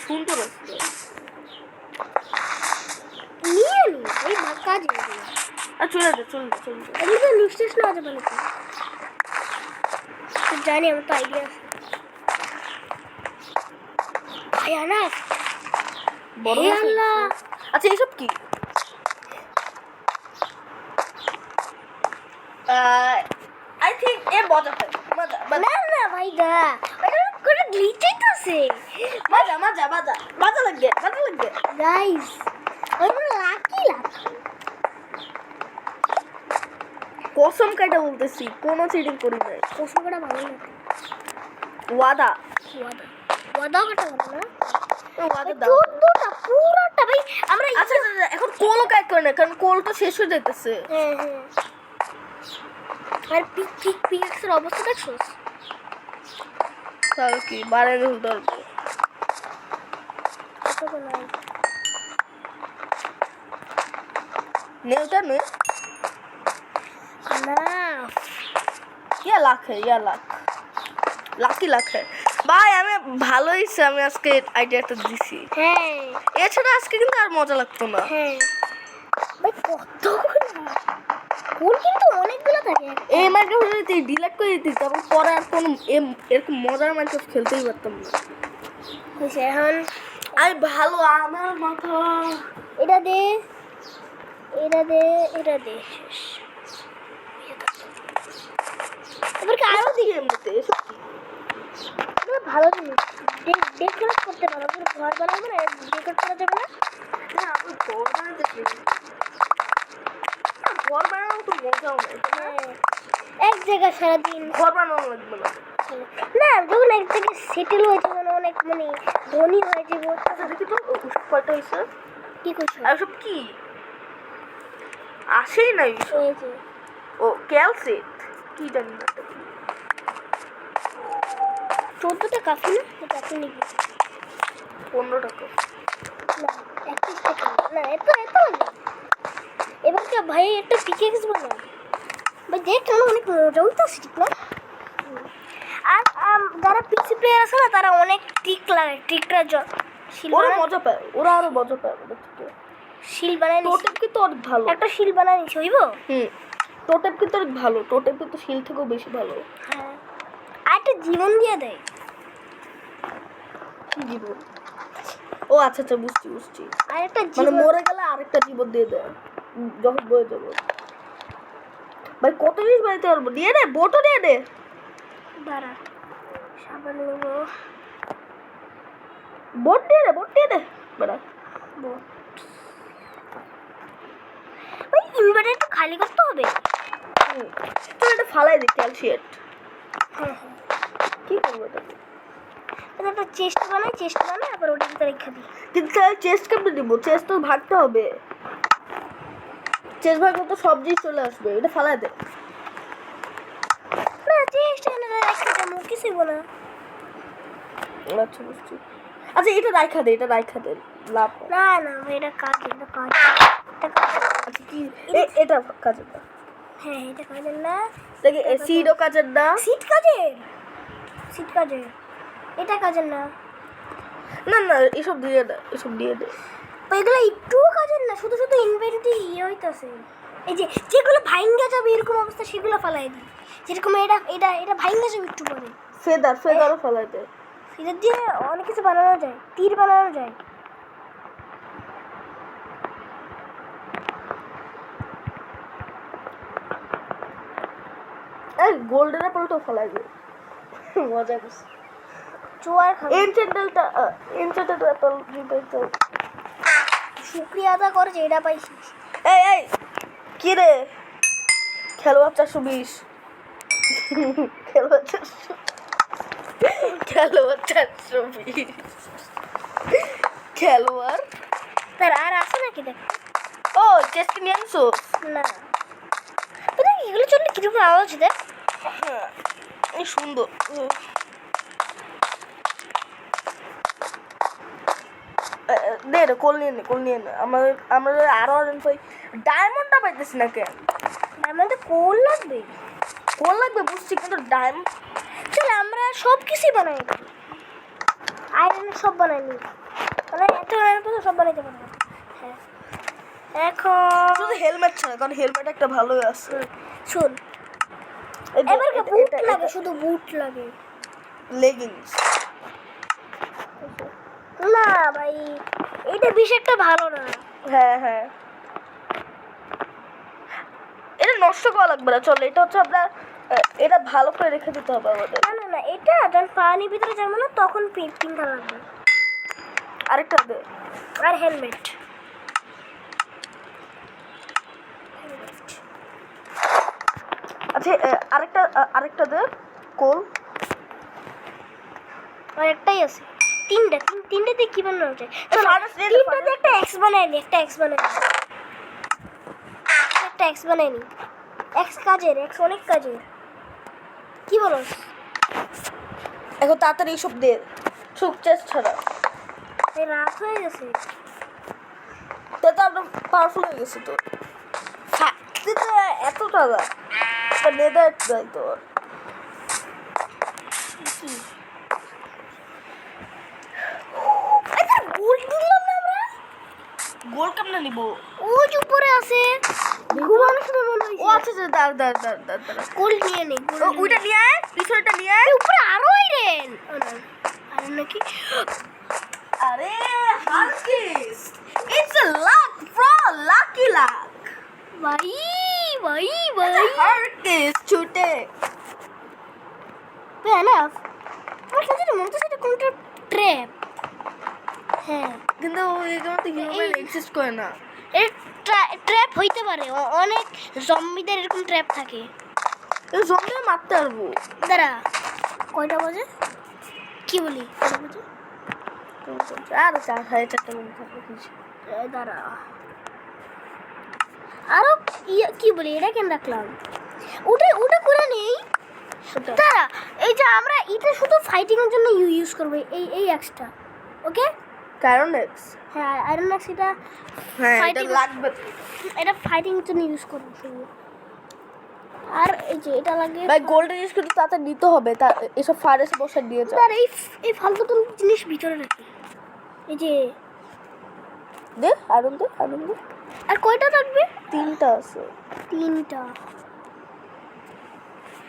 সুন্দর আসছিল নিয়ে নি এই কাজ আর চলে এগুলো নিশ্চয় না যাবে না তো জানি আমার তো আইডিয়া আছে আয়ানা বড় হে আল্লাহ আচ্ছা এইসব কি আই থিঙ্ক এ মজা না ভাই দা এটা করে গ্লিচই তো আছে মজা লাগবে গাইস ওই লাকি কসম কাটা বলতেছি কোনো চিটিং করি নাই কসম কাটা ভালো না ওয়াদা কাটা ভালো না ওয়াদা দাও পুরোটা ভাই আমরা আচ্ছা এখন কোলও কাট করে না কারণ কোল তো শেষ হয়ে যাইতেছে হ্যাঁ আর পিকেক্সের অবস্থা দেখছস তাহলে কি বারে ধরতে পারবো নেওটা নয় না ইয়া লাখ है ভাই আমি ভালো হইছে আমি আজকে আইডিয়াটা দিছি হ্যাঁ এছাড়া আজকে কিন্তু আর মজা লাগতো না হ্যাঁ ভাই কতগুলো কোন কিন্তু অনেকগুলো থাকে এই মাইক্রোফোন যদি ডিলিট করে দিতি তারপর পরে আর কোনো এরকম মজার মাইক্রোফোন খেলতেই পারতাম না হয়েছে এখন আই ভালো আমার মাথা এটা দে শেষ এবার কি আরো দিকে এমনিতে এসব কি ভালো জিনিস ডেকোরেট করতে পারো ঘর বানাবো না ডেকোরেট করা যাবে না না আমি ঘর বানাতে চাই ঘর বানানো তো মজাও নেই এক জায়গায় সারাদিন ঘর বানানো লাগবে না না যখন এক জায়গায় সেটেল হয়ে যাবে না অনেক মানে ধনী হয়ে যাবো আচ্ছা দেখি তো ওষুধ কয়টা হয়েছে কি করছো আর সব কি আসেই নাই এই যে ও ক্যালসিট কি জানি না 14টা কাফি না এটা আপনি নিবি 15 টাকা না 31 টাকা না এত না এবার কি ভাই একটা পিকেক্স বানাও ভাই দেখ কেমন অনেক মজা হইতাছে ঠিক না আর যারা পিসি প্লেয়ার আছে না তারা অনেক ট্রিকটা শিল ওরা মজা পায় ওদের থেকে শিল বানায় টোটেপ কি তোর ভালো একটা শিল বানায় নিছ হইব টোটেপ কি তোর ভালো টোটেপ তো শিল থেকেও বেশি ভালো হ্যাঁ আর একটা জীবন দিয়ে দেয় কি জীবন ও আচ্ছা বুঝছি আর একটা মানে মরে গেলে আরেকটা জীবন দিয়ে দেয় যখন বয়ে যাবো ভাই কত জিনিস বাড়িতে পারবো দিয়ে দে বোটও দিয়ে দে দাঁড়া সাবান নেবো বোট দিয়ে দে বেড়া বোট ওই ইনভার্টার একটু খালি করতে হবে তো এটা ফালাই দে ক্যালসিয়েট হ্যাঁ কি করবো এটা একটা চেস্ট বানাই আবার ওটার ভিতরে রেখে দিই কিন্তু চেস্ট কেমনে দিব চেস্ট তো ভাগতে হবে চেস্ট ভাগলে তো সব জিনিস চলে আসবে এটা ফালাই দে না চেস্ট এনে রেখে দে মুখ কিছু বলা আচ্ছা বুঝছি আচ্ছা এটা রাইখা দে লাভ না এটা কাজ আচ্ছা কি এটা কাজে হ্যাঁ এটা কাজের না। দেখি সিডও কাজের না। সিট কাজের, সিট কাজের, এটা কাজের না। না না এসব দিয়ে দে, এসব দিয়ে দে। এগুলো একটুও কাজের না, শুধু শুধু ইনভেন্টরি ইয়ে হইতাছে। এই যে যেগুলো ভাইঙ্গা যাবে এরকম অবস্থা সেগুলো ফালাই দিই। যেরকম এটা এটা এটা ভাইঙ্গা যাবে একটু পরে। ফেদারও ফেলাই দে। ফিরের দিয়ে অনেক কিছু বানানো যায়, তীর বানানো যায়। এই গোল্ডেন অ্যাপলটা ফেলাই দে। মজা করছে। চোয়ার খাবে। এনচেন্টালটা এনচেন্টাল অ্যাপল দিতে। শুক্রিয়া আদা করে যে এটা পাইছিস। এই কি রে খেলোয়াড় 420 খেলোয়াড় 420 খেলোয়াড় তার আর আছে নাকি দেখ। ও চেস্ট নিয়ে আনছো? না দেখ এগুলো চললে কিরকম আওয়াজ দেখ। হ্যাঁ এই সুন্দর। দে রে কোল নিয়ে নে আমরা আরো পাই। ডায়মন্ডটা পাইতেছি না কেন? আমাদের কোল লাগবে। কোল লাগবে বুঝছি কিন্তু ডায়মন্ড। চল আমরা সব কিছুই বানাই নিই, আয়রনের সব বানাই নিই, মানে এত আয়রন তো সব বানাইতে পারবো। হ্যাঁ এখন শুধু হেলমেট ছাড়া, কারণ হেলমেট একটা ভালোই আছে। শুন এবার বুট লাগে, শুধু বুট লাগে। লেগিংস না ভাই এটা বেশ একটা ভালো না। হ্যাঁ এটা নষ্ট করা লাগবে না। চল এটা হচ্ছে আপনার এটা ভালো করে রেখে দিতে হবে আমাদের। না এটা যখন পানির ভিতরে যাবো না তখন পিঙ্কা লাগবে। আরেকটা দে। আর হেলমেট আচ্ছা আরেকটা দে কোল। আর একটাই আছে, তিনটে দিয়ে কি বানানো যায়? তিনটাতে একটা এক্স বানাই নি, একটা এক্স বানাই নি। এক্স কাজের, এক্স অনেক কাজের। কি বলো? এখন তাড়াতাড়ি সব দে, সুপ চেস্ট ছাড়া। এই রাত হয়ে গেছে। তো আপনার পাওয়ারফুল হয়ে গেছে তো। এত টাকা নেদার দেয় তোর কি গোল দিলাম না আমরা? গোল কেমনে নিব? ও যে উপরে আছে, ঘুমানোর সময় মনে ও হয়েছে। আচ্ছা দাঁড় গোল নিয়ে নেই, ওইটা নিয়ে আয়, পিছনেটা নিয়ে আয়। উপরে আরো আইরেন আর নাকি। আরে হালকিস it's a luck bro, lucky luck ভাই হালকিস ছুটে বেনাফ। আমার কাছে মনে হচ্ছে এটা কোনটা ট্র্যাপ। হ্যাঁ কিন্তু এগুলো তো হিউম্যান এক্সিস্ট করে না। এর ট্র্যাপ হইতে পারে, অনেক জম্বিদের এরকম ট্র্যাপ থাকে। এই জম্বি মারতে পারবো। দাঁড়া কয়টা বাজে? কি বলি কয়টা বাজে? আর 4:30 মিনিট থাকবে কিছু। দাঁড়া আরো কি বলি, এটা কেন রাখলাম? ওটা করে নেই। দাঁড়া এই যে আমরা এটা শুধু ফাইটিং এর জন্য ইউজ করব, এই এক্সট্রা। ওকে কারণ এক্স হ্যাঁ আয়রন এক্স এটা হ্যাঁ এটা fighting- লাগবে। এটা ফাইটিং এর জন্য ইউজ করব শুধু। আর এই যে এটা লাগে ভাই গোল্ডেন ইউজ করতে তাতে নিতে হবে, তা এসব ফায়ারেস বসে দিয়ে যাও। আর এই ফালতু জিনিস ভিতরে রাখি। এই যে দে আনন্দ আর কয়টা থাকবে? 3টা আছে। 3টা।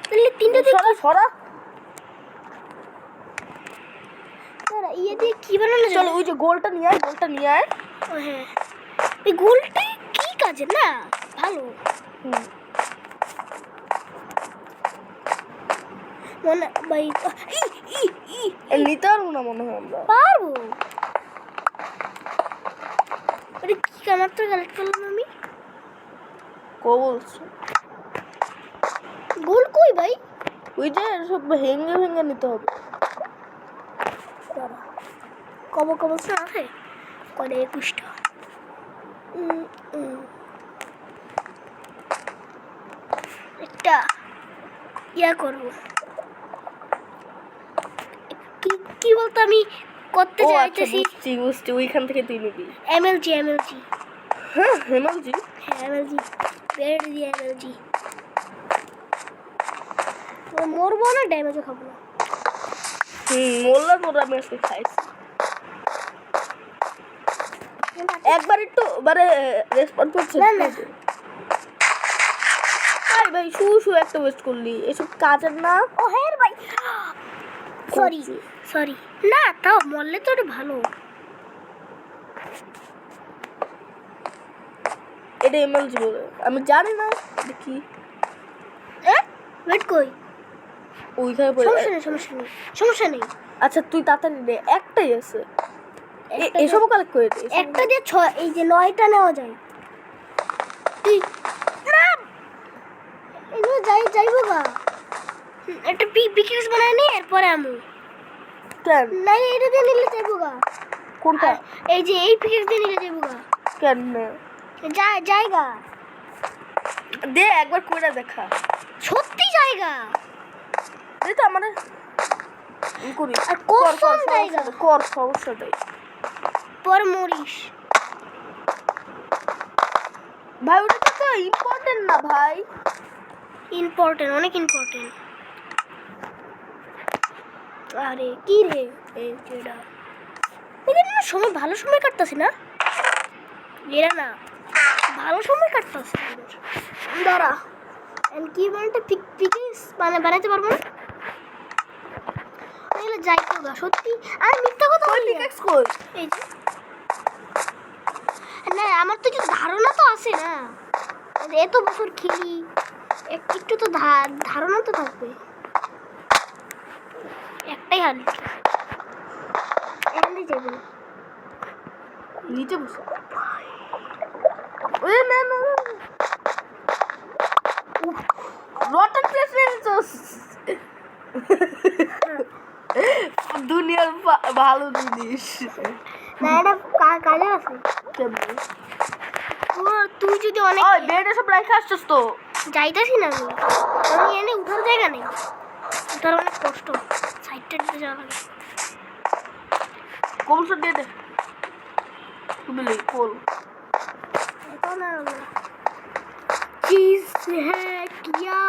তাহলে 3টা দিয়ে সরা দাঁড়া ইয়ে দিয়ে কি বানানো যায়? চলো ওই যে গোলটা নিয়ে আয়। ও হ্যাঁ এই গোলটা কি কাজে না ভালো মনে ভাই নিতে পারবো না মনে হয় আমরা। পারবো। এটা কি কামার তো কালেক্ট করলাম আমি। বলছো গোল কই ভাই? ওই যে সব ভেঙে নিতে হবে। দাঁড়া কব না আছে করে 21টা। একটা ইয়া করবো কি বলতো আমি করতে চাইতেছি। বুঝছি ওইখান থেকে তুই নিবি। এমএলজি হ্যাঁ হেমলজি হ্যাঁ এমএলজি বেড দিয়ে এমএলজি মরবো না, ড্যামেজও খাবো না। মোল্লা তোরা আমি আজকে খাইছি একবার একটু মানে রেসপন্ড করছে না, না। ভাই ভাই শু একটা ওয়েস্ট করলি এসব কাজের না ও হ্যাঁ ভাই, সরি সরি। না তাও মরলে তো ওটা ভালো। এটা এমএলজি বলে আমি জানি না দেখি ওয়েট কই, ওইখানে পড়ে সমস্যা নেই সমস্যা নেই সমস্যা নেই। আচ্ছা তুই তাড়াতাড়ি নে একটাই আছে একটা এসবও কালেক্ট করে দে একটা দিয়ে 6, এই যে 9টা নেওয়া যায়। তুই না এগুলো যাইবো গা। একটা পিকেক্স বানায় নি, এরপরে আমি কেন না এটা দিয়ে নিলে যাইবো গা। কোনটা আর এই যে এই পিকেক্স দিয়ে নিলে যাইবো গা। কেন জায়গা দে একবার করে দেখা সত্যি জায়গা। দে তো আমার করি আর কখন জায়গা কর সমস্যা নেই পর মরিস। ভাই ওটা তো ইম্পর্টেন্ট না ভাই ইম্পর্টেন্ট, অনেক ইম্পর্টেন্ট। আরে কি রে এই যেটা এখানে না সময় ভালো সময় কাটতাছি না, এরা না ভালো সময় কাটতাছি। দাঁড়া কি বানাতে পিকেস বানাতে পারবো না, এগুলো যাইতো গা। সত্যি আর মিথ্যা কথা ওই বলি না। পিকেক্স কই এই যে না আমার তো কিছু ধারণা তো আছে না, এত বছর খেলি একটু তো ধারণা তো থাকবে। একটাই হারি এখান দিয়ে যাবো না। নিচে বসে ওই না না রটন প্লেসমেন্টস দুনিয়ার ভালো জিনিস না এটা কাজে আছে। কেমন তুই যদি অনেক ওই বেডে সব রাখা আসছিস তো যাইতাছি না আমি এনে উঠার জায়গা নেই, উঠার অনেক কষ্ট, সাইডটা দিতে যাওয়া লাগে। কমসর দিয়ে দে বুঝলি কোল এটা না চিজ হ্যাঁ কিয়া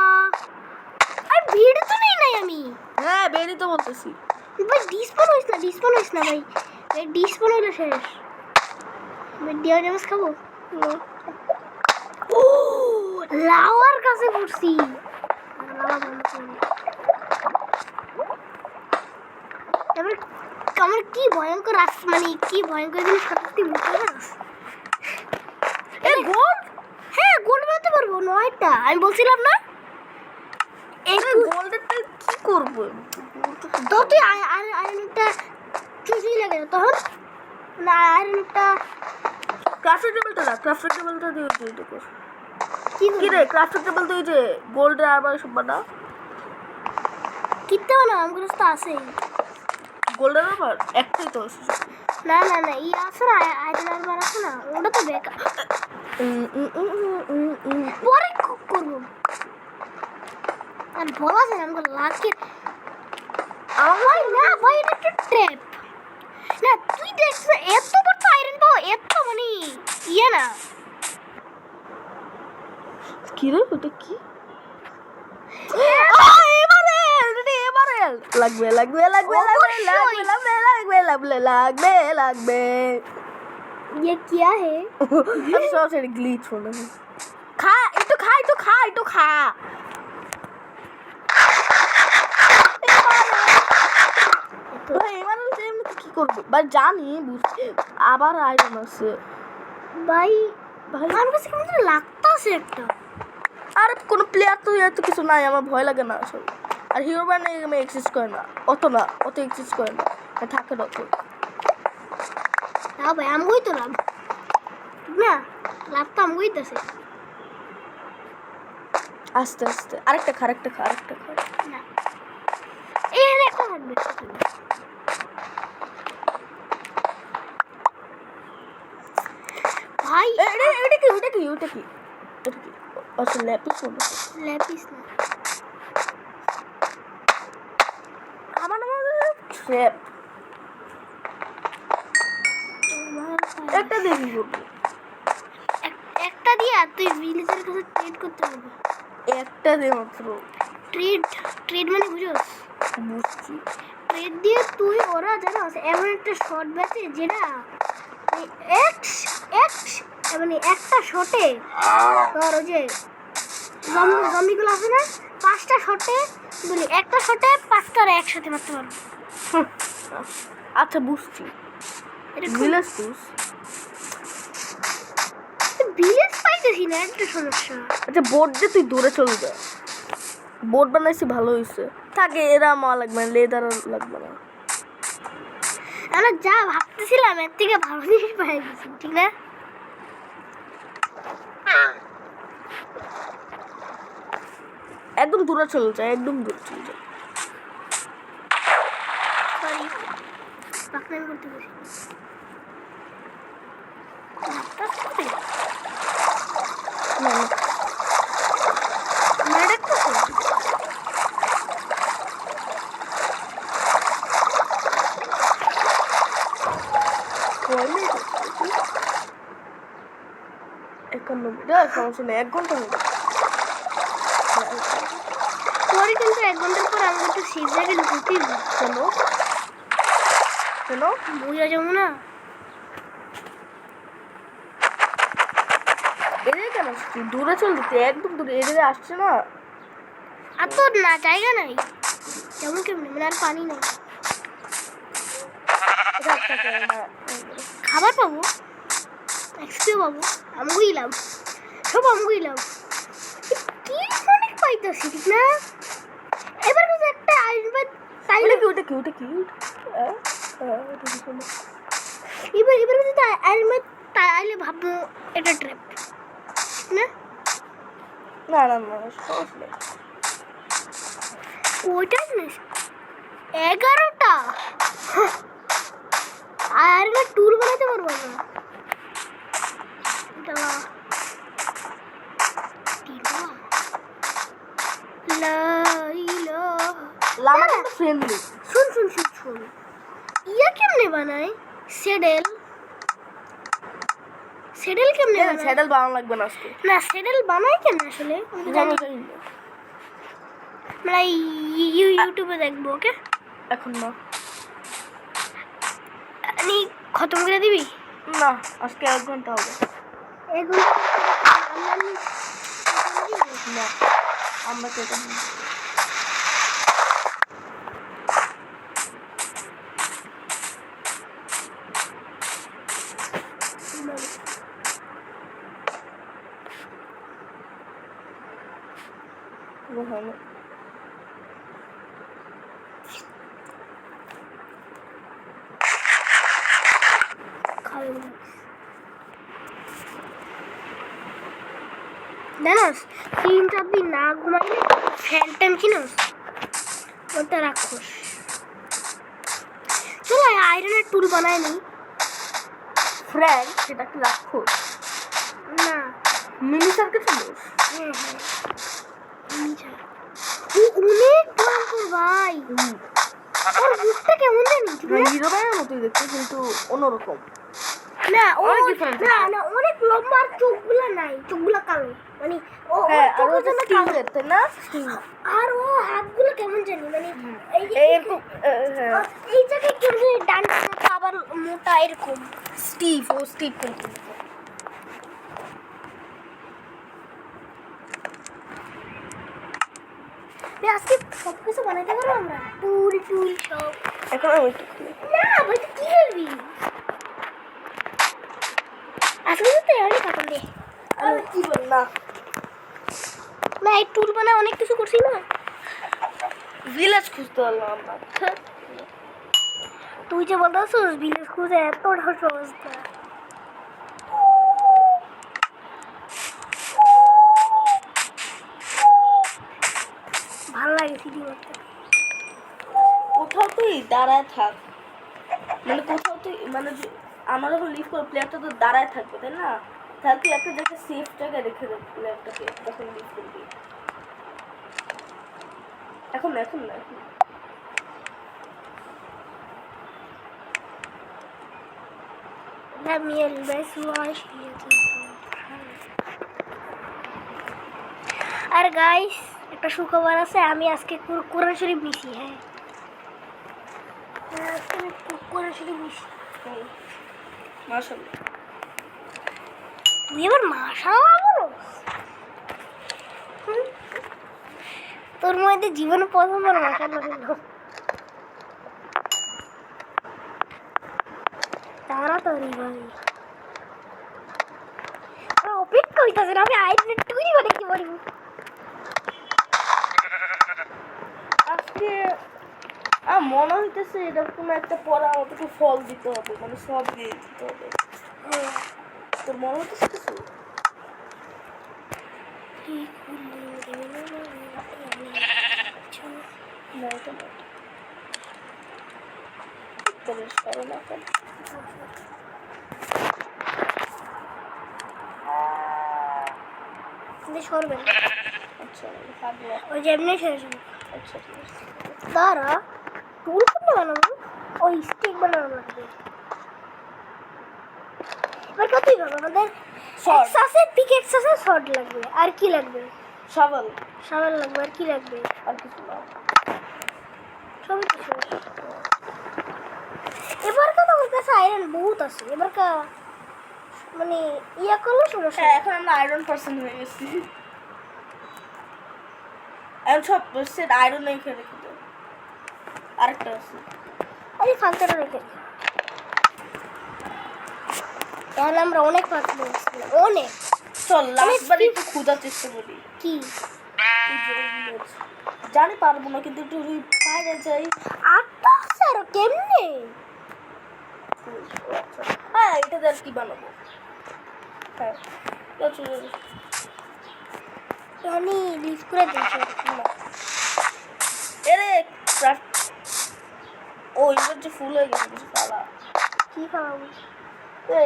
আর ভিড় তো নাই আমি। হ্যাঁ বেডই তো বলতেছি ভাই ডিসপন হইস না ভাই, ভাই ডিসপন হইলে শেষ। ভাই ডিয়ার ড্যামেজ খাবো। ও লাওয়ার কাছে পড়ছি। তারপরে আমার কি ভয়ঙ্কর মানে কি ভয়ঙ্কর জিনিস করতে বুঝতে পারছ? এই গোল হ্যাঁ গোল্ড বানাতে পারবো 9টা, আমি বলছিলাম না। এই গোলটা কি করব তো তুই আয়রনটা চুষি লাগে না তখন, না আয়রনটা ক্রাফটের টেবিলটা দিয়ে দিতে কর কি কি রে ক্রাফটের টেবিল তুই যে গোল্ডের আবার সব বানা কিনতে না আমার কাছে তো আছেই। গোল্ডের আবার একটাই তো আছে না ই আছে না আয়রন আরবার আছে না, ওটা তো বেকার। পরে করবো আর বলা যায় না আমাকে লাগে আমার না ভাই এটা একটা ট্র্যাপ না। তুই দেখছ এত বড় আয়রন পাও, এত মানে ইয়ে না কি রে ওটা কি লাগবে ये क्या है? সরাসরি গ্লিচ হলো খা একটু খা ভাই এমন কি করবো ভাই জানি বুঝতে আবার আয়রন আছে ভাই ভাই আমার কাছে কেমন লাগতাছে একটা। আর কোনো প্লেয়ার তো এত কিছু নাই আমার ভয় লাগে না আসলে। আর হিরো ব্র্যান্ড এখানে এক্সিস্ট করে না অত এক্সিস্ট করে না থাকে না অত। তাও ভাই আমি তো লাভ না, লাভ তো আমি হইতেছে আস্তে আস্তে আরেকটা খা না এখানে একটা থাকবে। ভাই ওটা কি আচ্ছা ল্যাপিস ল্যাপিস না আমার ট্র্যাপ একটা দেখি করবো একটা দিয়ে তুই ভিলেজের কাছে ট্রেড করতে পারবি। একটা দে মাত্র ট্রেড ট্রেড মানে বুঝোস? বুঝছি। ট্রেড দিয়ে তুই ওরা জানো এমন একটা শট ব্যাচে যেটা মানে এক এক মানে একটা শটে ধর ওই যে জম্বিগুলো আছে না, 5টা শটে বলি একটা শটে 5টারে একসাথে মারতে পারবো। হুম, আচ্ছা বুঝছি। এটা ভিলেজ পুষ। ভিলেজ পাইতেছি না, একটা সমস্যা। আচ্ছা বোট দিয়ে তুই দূরে চলে যা। বোট বানাইছি ভালো হয়েছে। থাকে এরা আমার লাগবে না, লেদার লাগবে না। আমরা যা ভাবতেছিলাম এর থেকে ভালো জিনিস পাই গেছি, ঠিক না? একদম দূরে চলে যায়, একদম দূরে চলে যায়। সরি, পাকনামি করতে বসে না, না। সমস্যা নেই, 1 ঘন্টা হবে। পরে কিন্তু 1 ঘন্টার পর আমাকে তো সেই জায়গায় ঢুকতেই হবে। কেন কেন বুঝা যাবো না। এদিকে কেন আসছি? দূরে চল দিতে, একদম দূরে। এদিকে আসছে না। আর তো না জায়গা নাই, যেমন কেমনি মানে আর পানি নাই। খাবার পাবো, এক্সপিও পাবো, আমগুই লাভ, সব আমগুই লাভ। কি অনেক পাইতেছি, ঠিক না? এবার কিন্তু একটা আসবে তাইলে ওটা কি এবার কিন্তু আসবে তাইলে ভাববো এটা ট্র্যাপ, না? না না না, সমস্যা নেই। ওইটা না 11টা আর না টুল বানাতে পারবো না। লামা কিন্তু ফ্রেন্ডলি। শুন ইয়া কেমনে বানায়? সেডেল কেমনে বানায়? স্যাডেল বানানো লাগবে না আজকে। না সেডেল বানায় কেমনে আসলে আমি তো জানি না। মানে ইউটিউবে দেখবো, ওকে? এখন না, আমি খতম করে দিবি? না আজকে 1 ঘন্টা হবে। এগুলো না আমরা তো এটা হয় না। জানোস 3-4 দিন না ঘুমাইলে ফ্যান্টম কিনোস ওটা রাখোস। চলো আয়রনের টুল বানায় নি। ফ্র্যাঙ্ক সেটা কি রাখো না মিনি সার্কেল ছিল। ও অনেক ভয়ঙ্কর ভাই। ওর মুখটা কেমন জানি হিরো ব্যানের মতোই দেখতে, কিন্তু অন্যরকম। না অনেক different না অনেক লম্বা, আর চোখগুলো নাই, চোখগুলো কালো মানে ও হ্যাঁ, আর চোখগুলো ওটা যেন স্টিল কালো। তাই না? আর ও হাতগুলো কেমন জানি মানে এরকম হ্যাঁ, এই জায়গায় কেমন ডান মোটা আবার মোটা এরকম। স্টিভ কিন্তু আজকে সব কিছু বানাইতে পারবো আমরা, টুল সব। এখন আমি একটু খুলি। না ভাই তুই কি করবি? আজকে তো এমনি কাটন দে। আমি কি বল না, না এই টুল বানায় অনেক কিছু করছি না। ভিলেজ খুঁজতে পারলাম আমরা। তুই যে বলতেছিস ভিলেজ খুঁজে এতটা সহজ না। ভালো লাগে সিটি করতে। কোথাও তুই দাঁড়ায় থাক, মানে কোথাও তুই মানে আমার যখন লিভ করে প্লেয়ারটা তো দাঁড়ায় থাকবে তাই না? তাহলে তুই একটা জায়গায় সেফ জায়গায় রেখে দেবে প্লেয়ারটাকে যখন লিভ করবি। এখন না Let me invest wash here. আর গাইস একটা সুখবর আছে, আমি আজকে কোরআন শরীফ নিছি। হ্যাঁ আজকে আমি কোরআন শরীফ নিছি। মাশাআল্লাহ। তুই এবার মাশাআল্লাহ বলো? তোর মধ্যে জীবনে প্রথমবার মাশাআল্লাহ ছিল। তাড়াতাড়ি ভাই, অপেক্ষা হইতেছে না, আমি আইডি তৈরি করে কি পারি। আজকে মনে হইতেছে এটা কোনো একটা পড়া আমাকে ফল দিতে হবে, মানে সব দিয়ে দিতে হবে। তোর মনে হইতেছে কিছু? না, এটা না। তোর সরো না কেন? সরবে না। আচ্ছা, থাকলো। ওই যে এমনি সরে যাবে। আচ্ছা, ঠিক আছে। দাঁড়া, টুল কোনটা বানাবো? ওই স্টিক বানানো লাগবে। এবার কতই হবে আমাদের? Sword. এক্সাসে পিকেক্স আছে, শর্ট লাগবে। আর কি লাগবে? শাবল। শাবল লাগবে। আর কি লাগবে? আর কিছু না। সবই তো শেষ। এবার তো আমার কাছে আয়রন বহুত আছে। এবার মানে ইয়া করলে সমস্যা হ্যাঁ, নেই। এখন আমরা আয়রন পার্সন হয়ে গেছি। এখন সব সেট আয়রন রেখে রেখে দেবো। আরেকটা আছে। আরে ফালতাটা রেখে দিই। তাহলে আমরা অনেক পাচ্ছি, অনেক। চল লাস্ট বার একটু খোঁজার চেষ্টা করি। কি জানি পারবো না, কিন্তু একটু বাইরে যাই। আটটা আছে আরো, কেমনে? হ্যাঁ, এটা দিয়ে আর কি বানাবো? হ্যাঁ, চল। আমি লিভ করে দিয়েছি। এরে ক্রাফট। ও এবার যে ফুল হয়ে গেছে কিছু ফালা। কি খাওয়াবো?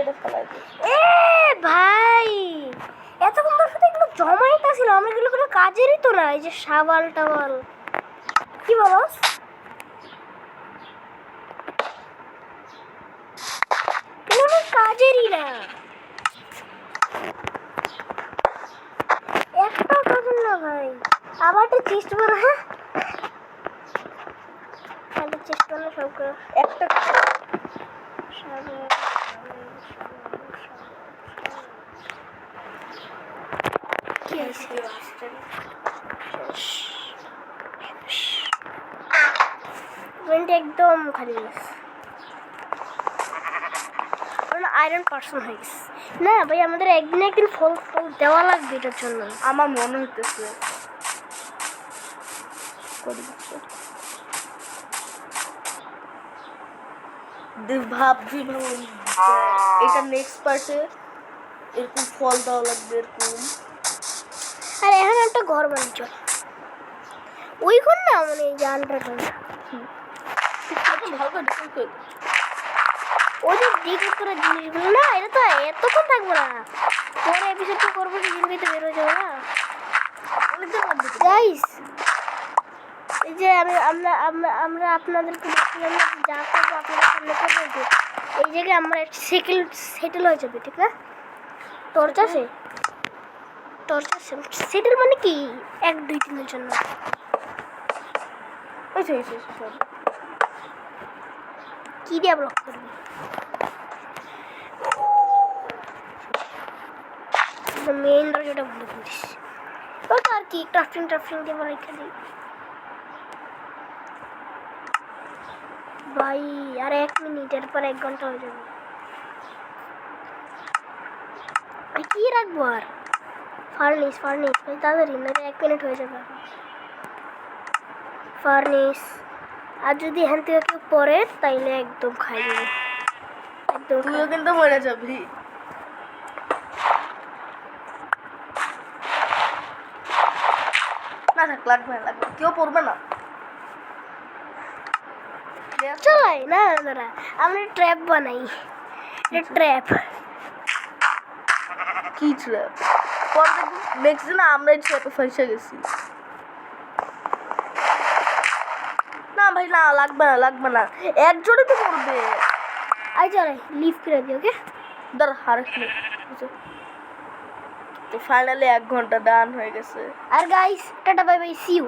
এটা ফালাই দে। এ ভাই, এতক্ষণ তোর সাথে এগুলো জমাইতা ছিল, আমার এগুলো কোনো কাজেরই তো না। এই যে সাবাল টাবাল, কি বলো? কোনো কাজেরই না, একটা কাজের না ভাই। আবার একটা চেস্ট বানা। হ্যাঁ চেস্ট বানা সব করে একটা কি আছে? একদম খালি আয়রন পার্সন হয়ে গেছে। না ভাই, আমাদের একদিন একদিন ফল ফল দেওয়া লাগবে এটার জন্য। আমার মনে হইতেছে ভাবছি এটা নেক্সট পার্টে এরকম ফল দেওয়া লাগবে এরকম। আর এখন একটা ঘর বানিয়েছ ওই ঘর না, মানে এই যে আন্ডারগ্রাউন্ড ভালো করে ডিফেন্স করে দে। ওই যে ডিগ্রি করে জিনিসগুলো না, এটা তো এতক্ষণ থাকবে না। পরে এপিসোডটা করবো, সেদিন পেতে বের হয়ে যাবো না গাইস। এই যে আমরা আমরা আমরা আপনাদেরকে বলছিলাম না, যা করবো আপনাদের সামনে করবো। এই জায়গায় আমরা সেটেল হয়ে যাবে, ঠিক না? টর্চ আছে, টর্চ আছে। সেটেল মানে কি? 1 2 3 এর জন্য। কি দিয়ে ব্লক করবি? মেইন দরজাটা বন্ধ করিস। ওটা আর কি ক্রাফটিং দিয়ে আমরা রেখে দিই ভাই। আর 1 মিনিট, এরপর 1 ঘন্টা হয়ে যাবে। কি রাখবো আর? ফার্নিস ভাই, তাড়াতাড়ি, না 1 মিনিট হয়ে যাবে। ফার্নিস। আর যদি এখান থেকে কেউ পরে, তাইলে একদম খাই দেবে, একদম। তুইও কিন্তু মরে যাবি। না থাক, লাগবে কেউ পড়বে না। চলাই না দাঁড়া, আমরা ট্র্যাপ বানাই। ট্র্যাপ কি ট্র্যাপ? পরে দেখবি নেক্সট দিন আমরাই ট্র্যাপে ফাঁসে গেছি। না ভাই, না লাগবে না, একজনই তো পড়বে। আই চলাই লিভ করে দিই। ওকে ধর হারে তো ফাইনালি 1 ঘন্টা ডান হয়ে গেছে। আর guys tata bye bye see you.